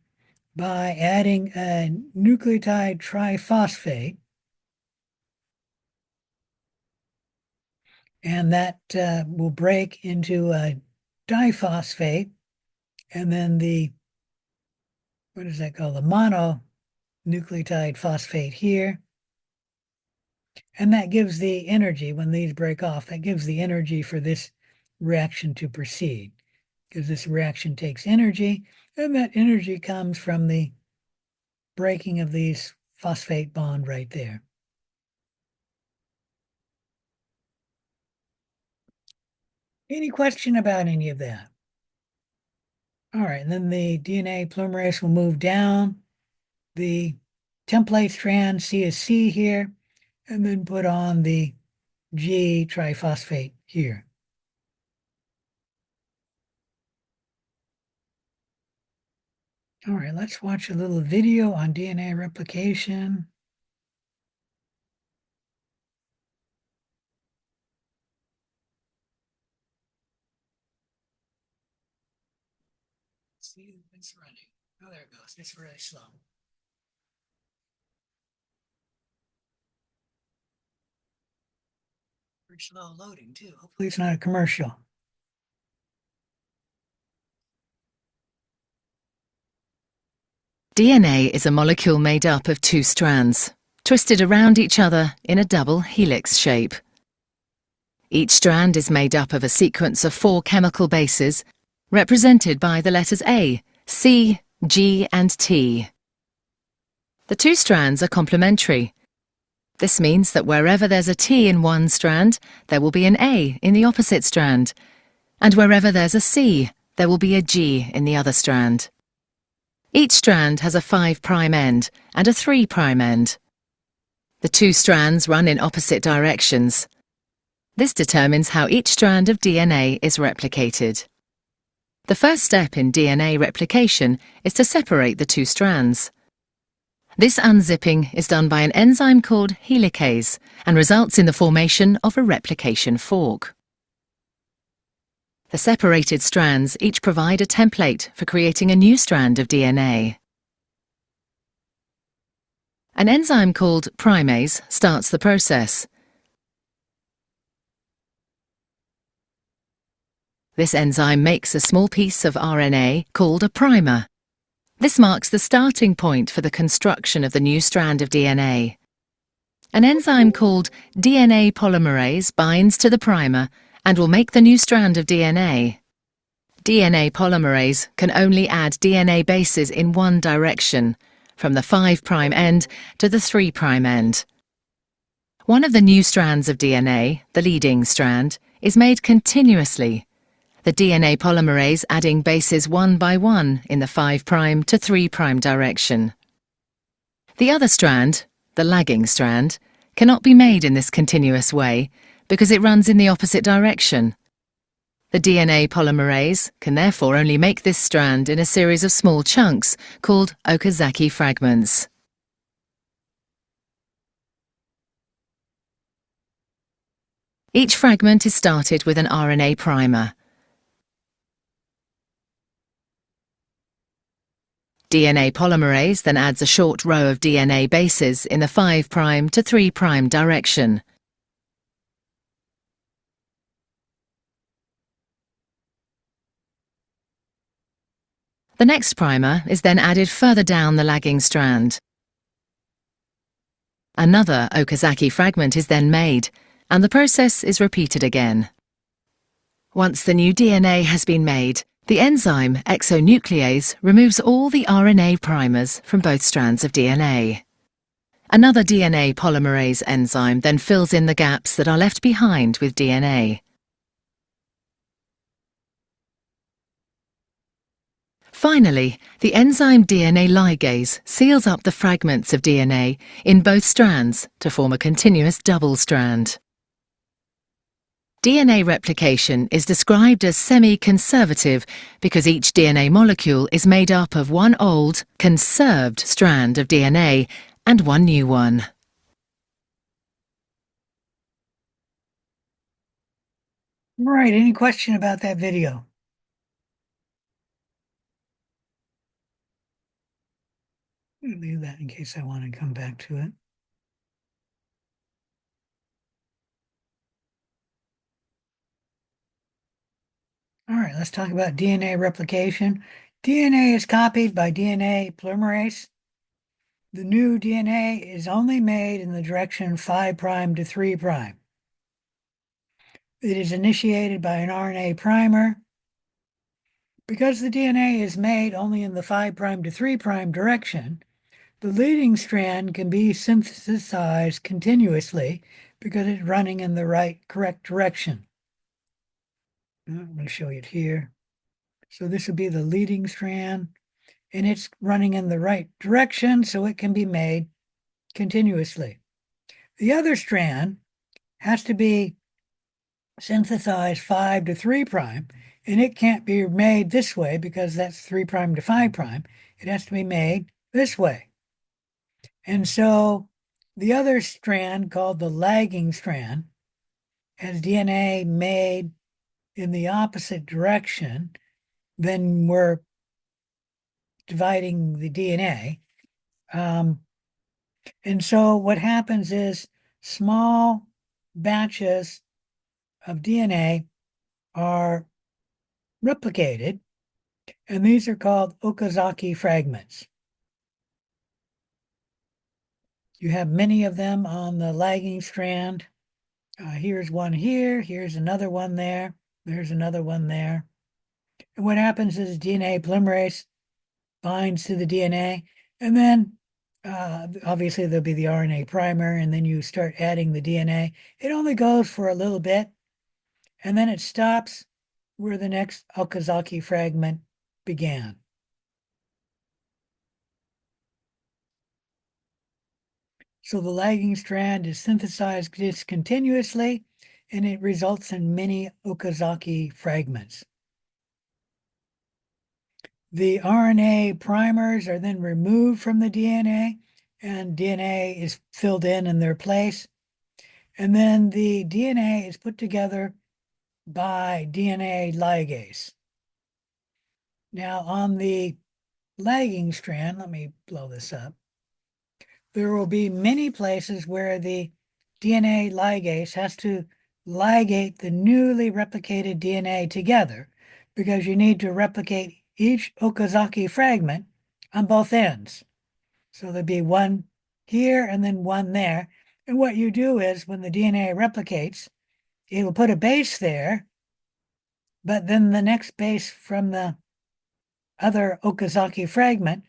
by adding a nucleotide triphosphate, and that will break into a diphosphate, and then what is that called? The mononucleotide phosphate here. And that gives the energy when these break off, that gives the energy for this reaction to proceed, because this reaction takes energy, and that energy comes from the breaking of these phosphate bond right there. Any question about any of that? All right, and then the DNA polymerase will move down the template strand, C is C here, and then put on the G triphosphate here. All right, let's watch a little video on DNA replication. See, it's running. Oh, there it goes. It's really slow. Pretty slow loading, too. Hopefully it's not a commercial. DNA is a molecule made up of two strands, twisted around each other in a double helix shape. Each strand is made up of a sequence of 4 chemical bases, represented by the letters A, C, G, and T. The two strands are complementary. This means that wherever there's a T in one strand, there will be an A in the opposite strand, and wherever there's a C, there will be a G in the other strand. Each strand has a 5' end and a 3' end. The two strands run in opposite directions. This determines how each strand of DNA is replicated. The first step in DNA replication is to separate the two strands. This unzipping is done by an enzyme called helicase and results in the formation of a replication fork. The separated strands each provide a template for creating a new strand of DNA. An enzyme called primase starts the process. This enzyme makes a small piece of RNA called a primer. This marks the starting point for the construction of the new strand of DNA. An enzyme called DNA polymerase binds to the primer and will make the new strand of DNA. DNA polymerase can only add DNA bases in one direction, from the 5' end to the 3' end. One of the new strands of DNA, the leading strand, is made continuously, the DNA polymerase adding bases one by one in the 5' to 3' direction. The other strand, the lagging strand, cannot be made in this continuous way because it runs in the opposite direction. The DNA polymerase can therefore only make this strand in a series of small chunks called Okazaki fragments. Each fragment is started with an RNA primer. DNA polymerase then adds a short row of DNA bases in the 5' to 3' direction. The next primer is then added further down the lagging strand. Another Okazaki fragment is then made, and the process is repeated again. Once the new DNA has been made, the enzyme exonuclease removes all the RNA primers from both strands of DNA. Another DNA polymerase enzyme then fills in the gaps that are left behind with DNA. Finally, the enzyme DNA ligase seals up the fragments of DNA in both strands to form a continuous double strand. DNA replication is described as semi-conservative because each DNA molecule is made up of one old, conserved strand of DNA and one new one. All right, any question about that video? I'll leave that in case I want to come back to it. All right, let's talk about DNA replication. DNA is copied by DNA polymerase. The new DNA is only made in the direction 5' to 3'. It is initiated by an RNA primer. Because the DNA is made only in the 5' to 3' direction, the leading strand can be synthesized continuously because it's running in the correct direction. I'm going to show you it here. So this would be the leading strand, and it's running in the right direction, so it can be made continuously. The other strand has to be synthesized 5' to 3', and it can't be made this way because that's 3' to 5'. It has to be made this way. And so the other strand, called the lagging strand, has DNA made in the opposite direction. Then we're dividing the DNA. And so what happens is small batches of DNA are replicated, and these are called Okazaki fragments. You have many of them on the lagging strand. Here's one here, here's another one there, there's another one there. And what happens is DNA polymerase binds to the DNA, and then obviously there'll be the RNA primer, and then you start adding the DNA. It only goes for a little bit, and then it stops where the next Okazaki fragment began. So the lagging strand is synthesized discontinuously, and it results in many Okazaki fragments. The RNA primers are then removed from the DNA, and DNA is filled in their place. And then the DNA is put together by DNA ligase. Now, on the lagging strand, let me blow this up. There will be many places where the DNA ligase has to ligate the newly replicated DNA together, because you need to replicate each Okazaki fragment on both ends. So there'll be one here and then one there. And what you do is when the DNA replicates, it will put a base there, but then the next base from the other Okazaki fragment,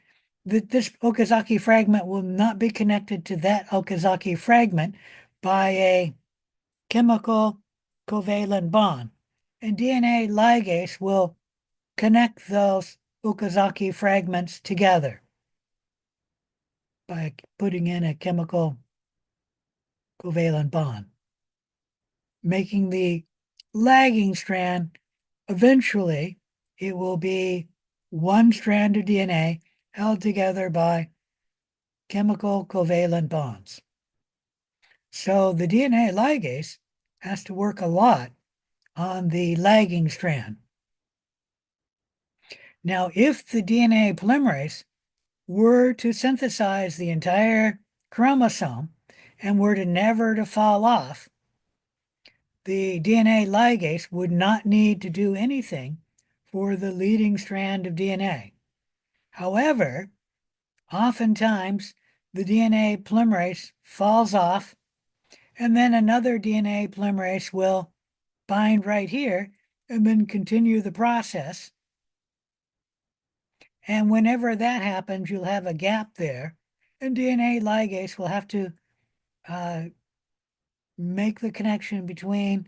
this Okazaki fragment will not be connected to that Okazaki fragment by a chemical covalent bond. And DNA ligase will connect those Okazaki fragments together. by putting in a chemical covalent bond, making the lagging strand, eventually it will be one strand of DNA held together by chemical covalent bonds. So the DNA ligase has to work a lot on the lagging strand. Now, if the DNA polymerase were to synthesize the entire chromosome and were to never to fall off, the DNA ligase would not need to do anything for the leading strand of DNA. However, oftentimes the DNA polymerase falls off, and then another DNA polymerase will bind right here and then continue the process. And whenever that happens, you'll have a gap there, and DNA ligase will have to make the connection between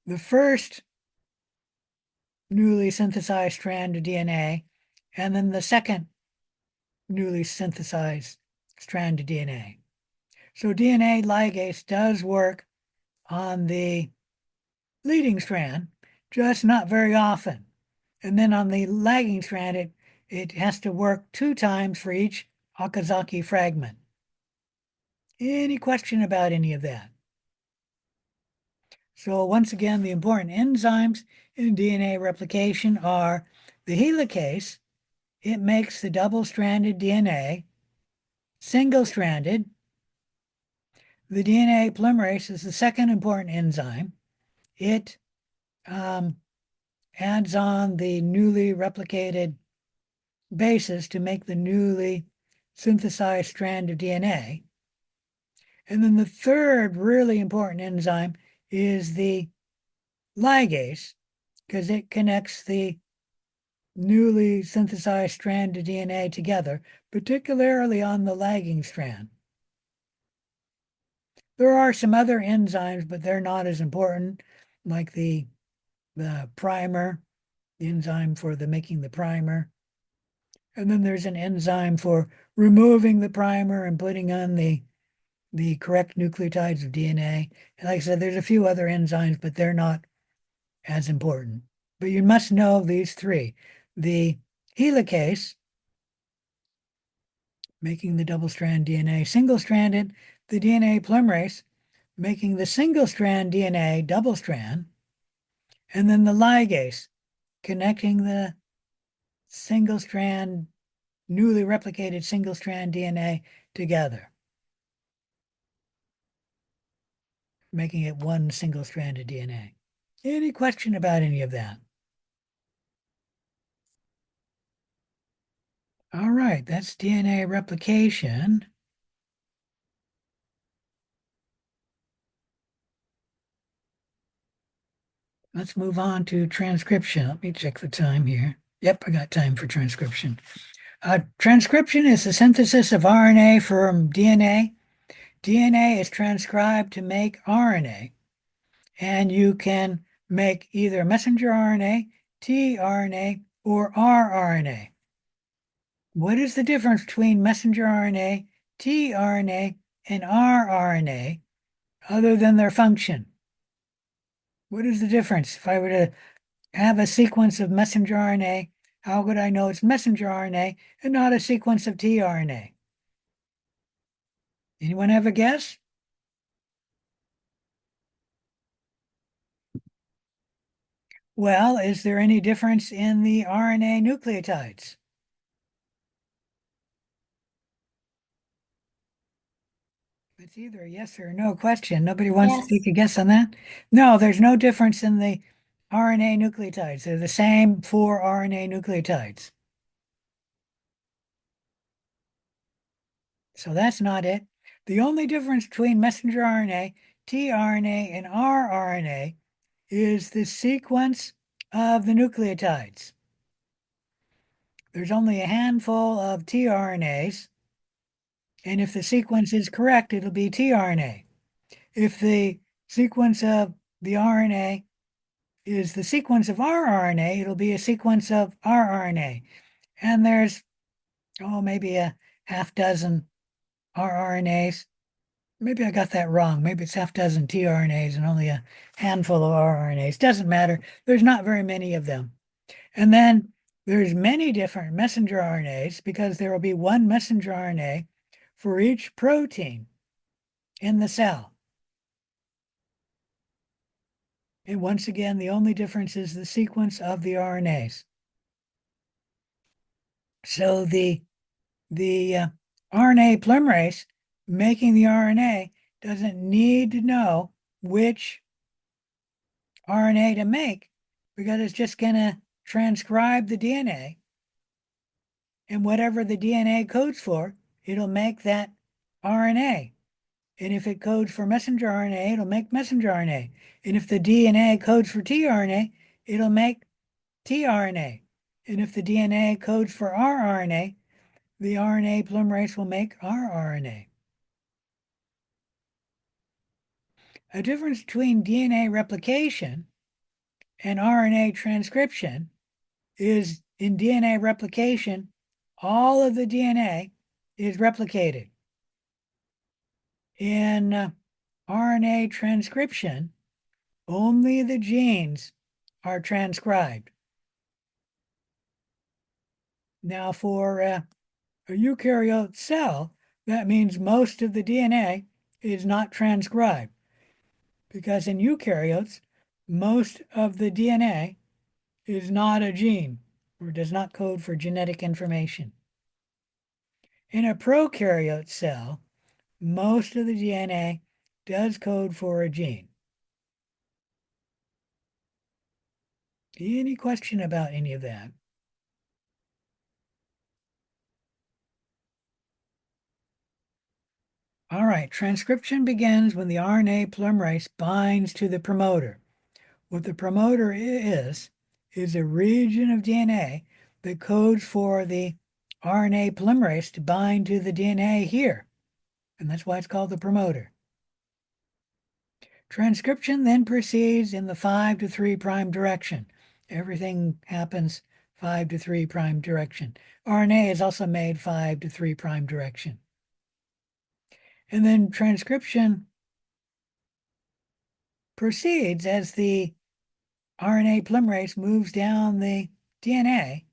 the first newly synthesized strand of DNA and then the second newly synthesized strand of DNA. So DNA ligase does work on the leading strand, just not very often. And then on the lagging strand, it has to work 2 times for each Okazaki fragment. Any question about any of that? So once again, the important enzymes in DNA replication are the helicase. It makes the double-stranded DNA single-stranded. The DNA polymerase is the second important enzyme. It adds on the newly replicated bases to make the newly synthesized strand of DNA. And then the third really important enzyme is the ligase, because it connects the newly synthesized strand of DNA together, particularly on the lagging strand. There are some other enzymes, but they're not as important, like the primer, the enzyme for making the primer. And then there's an enzyme for removing the primer and putting on the correct nucleotides of DNA. And like I said, there's a few other enzymes, but they're not as important. But you must know these 3. The helicase, making the double-strand DNA single-stranded, the DNA polymerase, making the single-strand DNA double-strand, and then the ligase, connecting the single-strand, newly replicated single-strand DNA together, making it one single-stranded DNA. Any question about any of that? All right, that's DNA replication. Let's move on to transcription. Let me check the time here. Yep, I got time for transcription. Transcription is the synthesis of RNA from DNA. DNA is transcribed to make RNA, and you can make either messenger RNA, tRNA, or rRNA. What is the difference between messenger RNA, tRNA, and rRNA other than their function? What is the difference? If I were to have a sequence of messenger RNA, how would I know it's messenger RNA and not a sequence of tRNA? Anyone have a guess? Well, is there any difference in the RNA nucleotides? It's either a yes or a no question. Nobody wants to Yes. take a guess on that? No, there's no difference in the RNA nucleotides. They're the same 4 RNA nucleotides. So that's not it. The only difference between messenger RNA, tRNA, and rRNA is the sequence of the nucleotides. There's only a handful of tRNAs, and if the sequence is correct, it'll be tRNA. If the sequence of the RNA is the sequence of rRNA, it'll be a sequence of rRNA. And there's, maybe a half dozen rRNAs. Maybe I got that wrong. Maybe it's half dozen tRNAs and only a handful of rRNAs. Doesn't matter. There's not very many of them. And then there's many different messenger RNAs because there will be one messenger RNA for each protein in the cell. And once again, the only difference is the sequence of the RNAs. So the RNA polymerase making the RNA doesn't need to know which RNA to make because it's just going to transcribe the DNA. And whatever the DNA codes for, it'll make that RNA. And if it codes for messenger RNA, it'll make messenger RNA. And if the DNA codes for tRNA, it'll make tRNA. And if the DNA codes for rRNA, the RNA polymerase will make rRNA. A difference between DNA replication and RNA transcription is in DNA replication, all of the DNA is replicated. In RNA transcription, only the genes are transcribed. Now, for a eukaryote cell, that means most of the DNA is not transcribed, because in eukaryotes, most of the DNA is not a gene or does not code for genetic information. In a prokaryote cell, most of the DNA does code for a gene. Any question about any of that? All right, transcription begins when the RNA polymerase binds to the promoter. What the promoter is a region of DNA that codes for the RNA polymerase to bind to the DNA here. And that's why it's called the promoter. Transcription then proceeds in the 5' to 3' direction. Everything happens 5' to 3' direction. RNA is also made 5' to 3' direction. And then transcription proceeds as the RNA polymerase moves down the DNA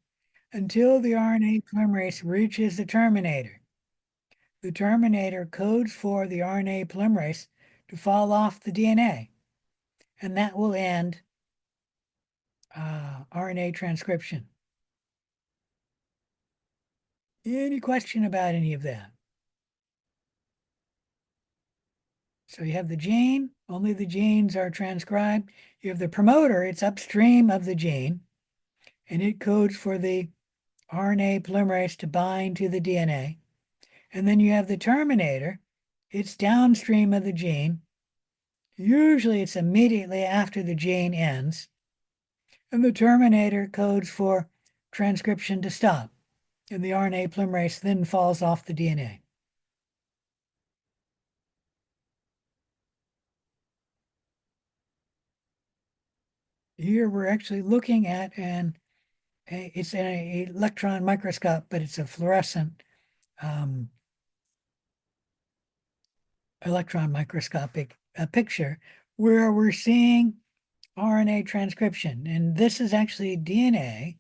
until the RNA polymerase reaches the terminator. The terminator codes for the RNA polymerase to fall off the DNA, and that will end RNA transcription. Any question about any of that? So you have the gene, only the genes are transcribed. You have the promoter, it's upstream of the gene, and it codes for the RNA polymerase to bind to the DNA. And then you have the terminator, it's downstream of the gene. Usually it's immediately after the gene ends. And the terminator codes for transcription to stop. And the RNA polymerase then falls off the DNA. Here we're actually looking at it's an electron microscope, but it's a fluorescent electron microscopic picture where we're seeing RNA transcription. And this is actually DNA,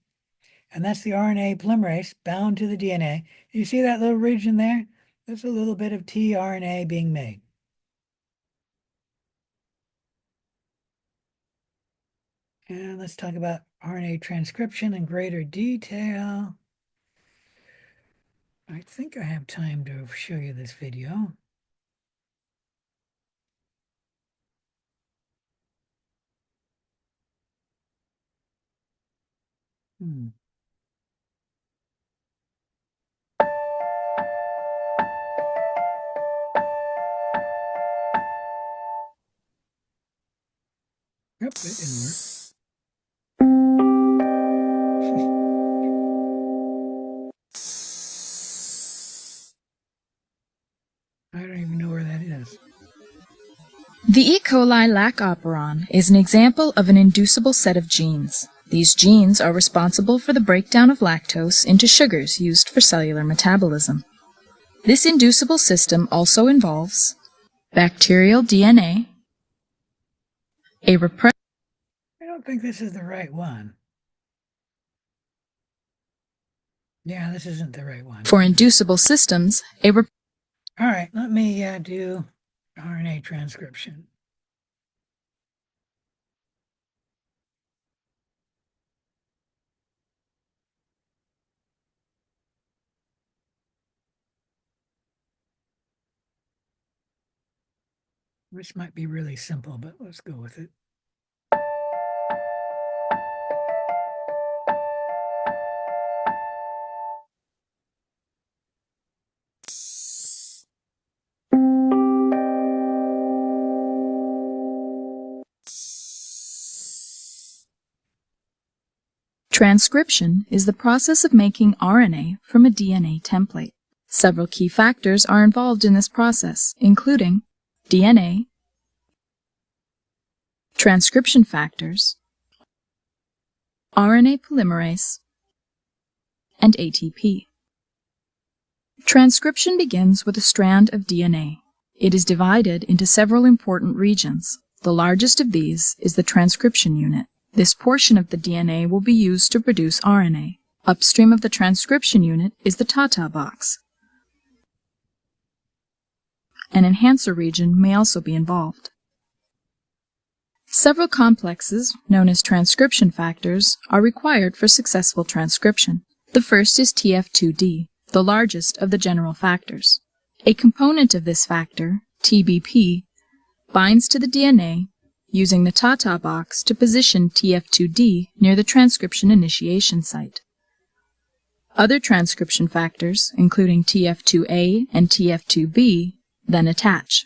and that's the RNA polymerase bound to the DNA. You see that little region there? There's a little bit of tRNA being made. And let's talk about RNA transcription in greater detail. I think I have time to show you this video. Yep, it didn't work. I don't even know where that is. The E. coli lac operon is an example of an inducible set of genes. These genes are responsible for the breakdown of lactose into sugars used for cellular metabolism. This inducible system also involves bacterial DNA, a repressor I don't think this is the right one. Yeah, this isn't the right one. for inducible systems, All right, let me do RNA transcription. Which might be really simple, but let's go with it. Transcription is the process of making RNA from a DNA template. Several key factors are involved in this process, including DNA, transcription factors, RNA polymerase, and ATP. Transcription begins with a strand of DNA. It is divided into several important regions. The largest of these is the transcription unit. This portion of the DNA will be used to produce RNA. Upstream of the transcription unit is the Tata box. An enhancer region may also be involved. Several complexes, known as transcription factors, are required for successful transcription. The first is TF2D, the largest of the general factors. A component of this factor, TBP, binds to the DNA using the Tata box to position TF2D near the transcription initiation site. Other transcription factors, including TF2A and TF2B, then attach.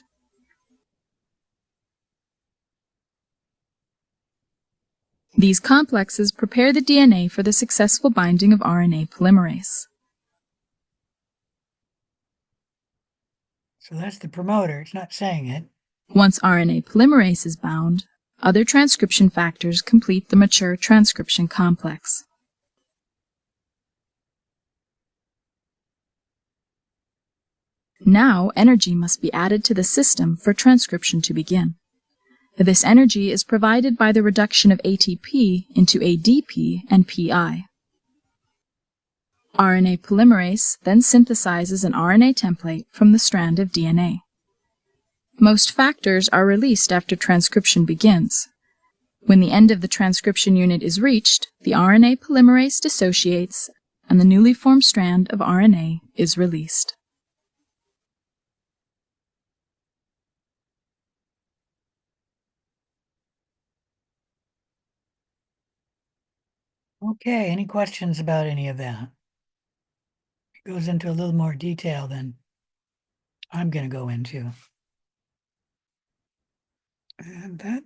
These complexes prepare the DNA for the successful binding of RNA polymerase. So that's the promoter. It's not saying it. Once RNA polymerase is bound, other transcription factors complete the mature transcription complex. Now energy must be added to the system for transcription to begin. This energy is provided by the reduction of ATP into ADP and PI. RNA polymerase then synthesizes an RNA template from the strand of DNA. Most factors are released after transcription begins. When the end of the transcription unit is reached, the RNA polymerase dissociates and the newly formed strand of RNA is released. Okay, any questions about any of that? It goes into a little more detail than I'm going to go into. And that,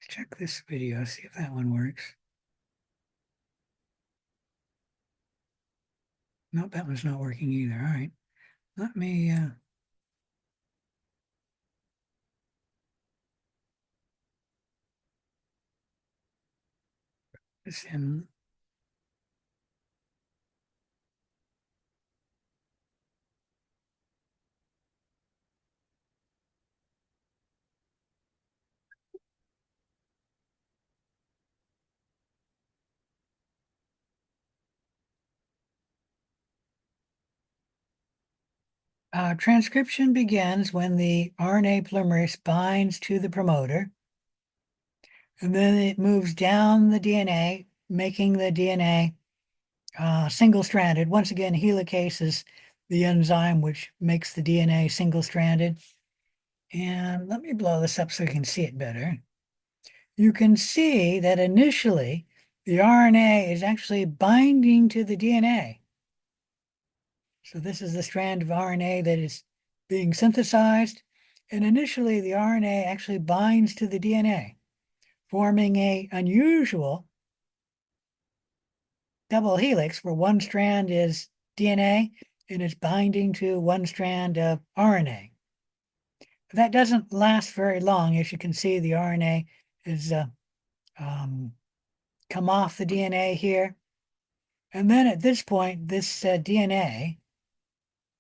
check this video, see if that one works. Nope, that one's not working either. All right, let me this in. Transcription begins when the RNA polymerase binds to the promoter, and then it moves down the DNA, making the DNA single-stranded. Once again, helicase is the enzyme which makes the DNA single-stranded. And let me blow this up so you can see it better. You can see that initially the RNA is actually binding to the DNA. So this is the strand of RNA that is being synthesized. And initially the RNA actually binds to the DNA, forming an unusual double helix where one strand is DNA and it's binding to one strand of RNA. That doesn't last very long. As you can see, the RNA is come off the DNA here. And then at this point, this DNA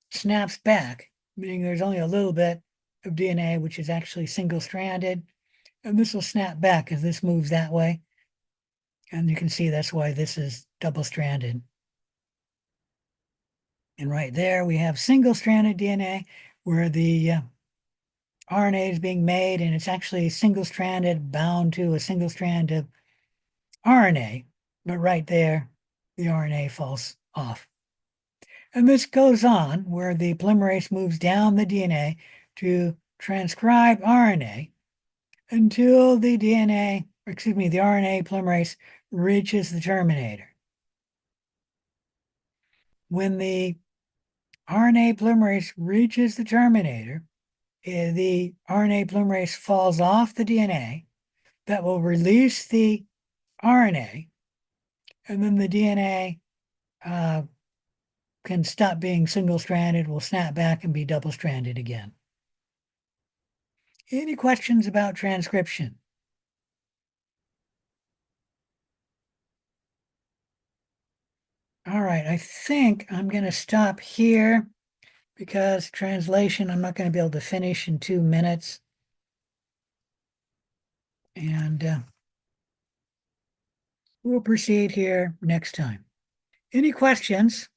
snaps back, meaning there's only a little bit of DNA, which is actually single-stranded. And this will snap back as this moves that way. And you can see that's why this is double-stranded. And right there, we have single-stranded DNA where the RNA is being made, and it's actually single-stranded bound to a single strand of RNA. But right there, the RNA falls off. And this goes on where the polymerase moves down the DNA to transcribe RNA until the the RNA polymerase reaches the terminator. When the RNA polymerase reaches the terminator, the RNA polymerase falls off the DNA. That will release the RNA, and then the DNA can stop being single-stranded, will snap back and be double-stranded again. Any questions about transcription? All right, I think I'm going to stop here because translation I'm not going to be able to finish in 2 minutes. And we'll proceed here next time. Any questions?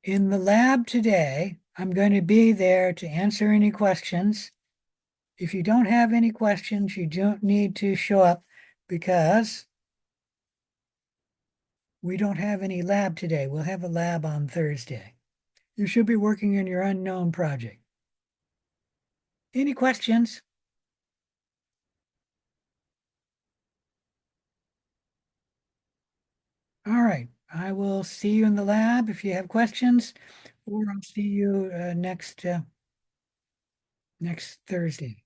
In the lab today, I'm going to be there to answer any questions. If you don't have any questions, you don't need to show up because we don't have any lab today. We'll have a lab on Thursday. You should be working on your unknown project. Any questions? All right. I will see you in the lab if you have questions, or I'll see you next Thursday.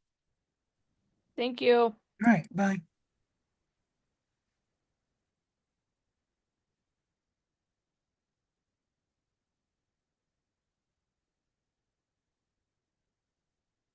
Thank you. All right. Bye.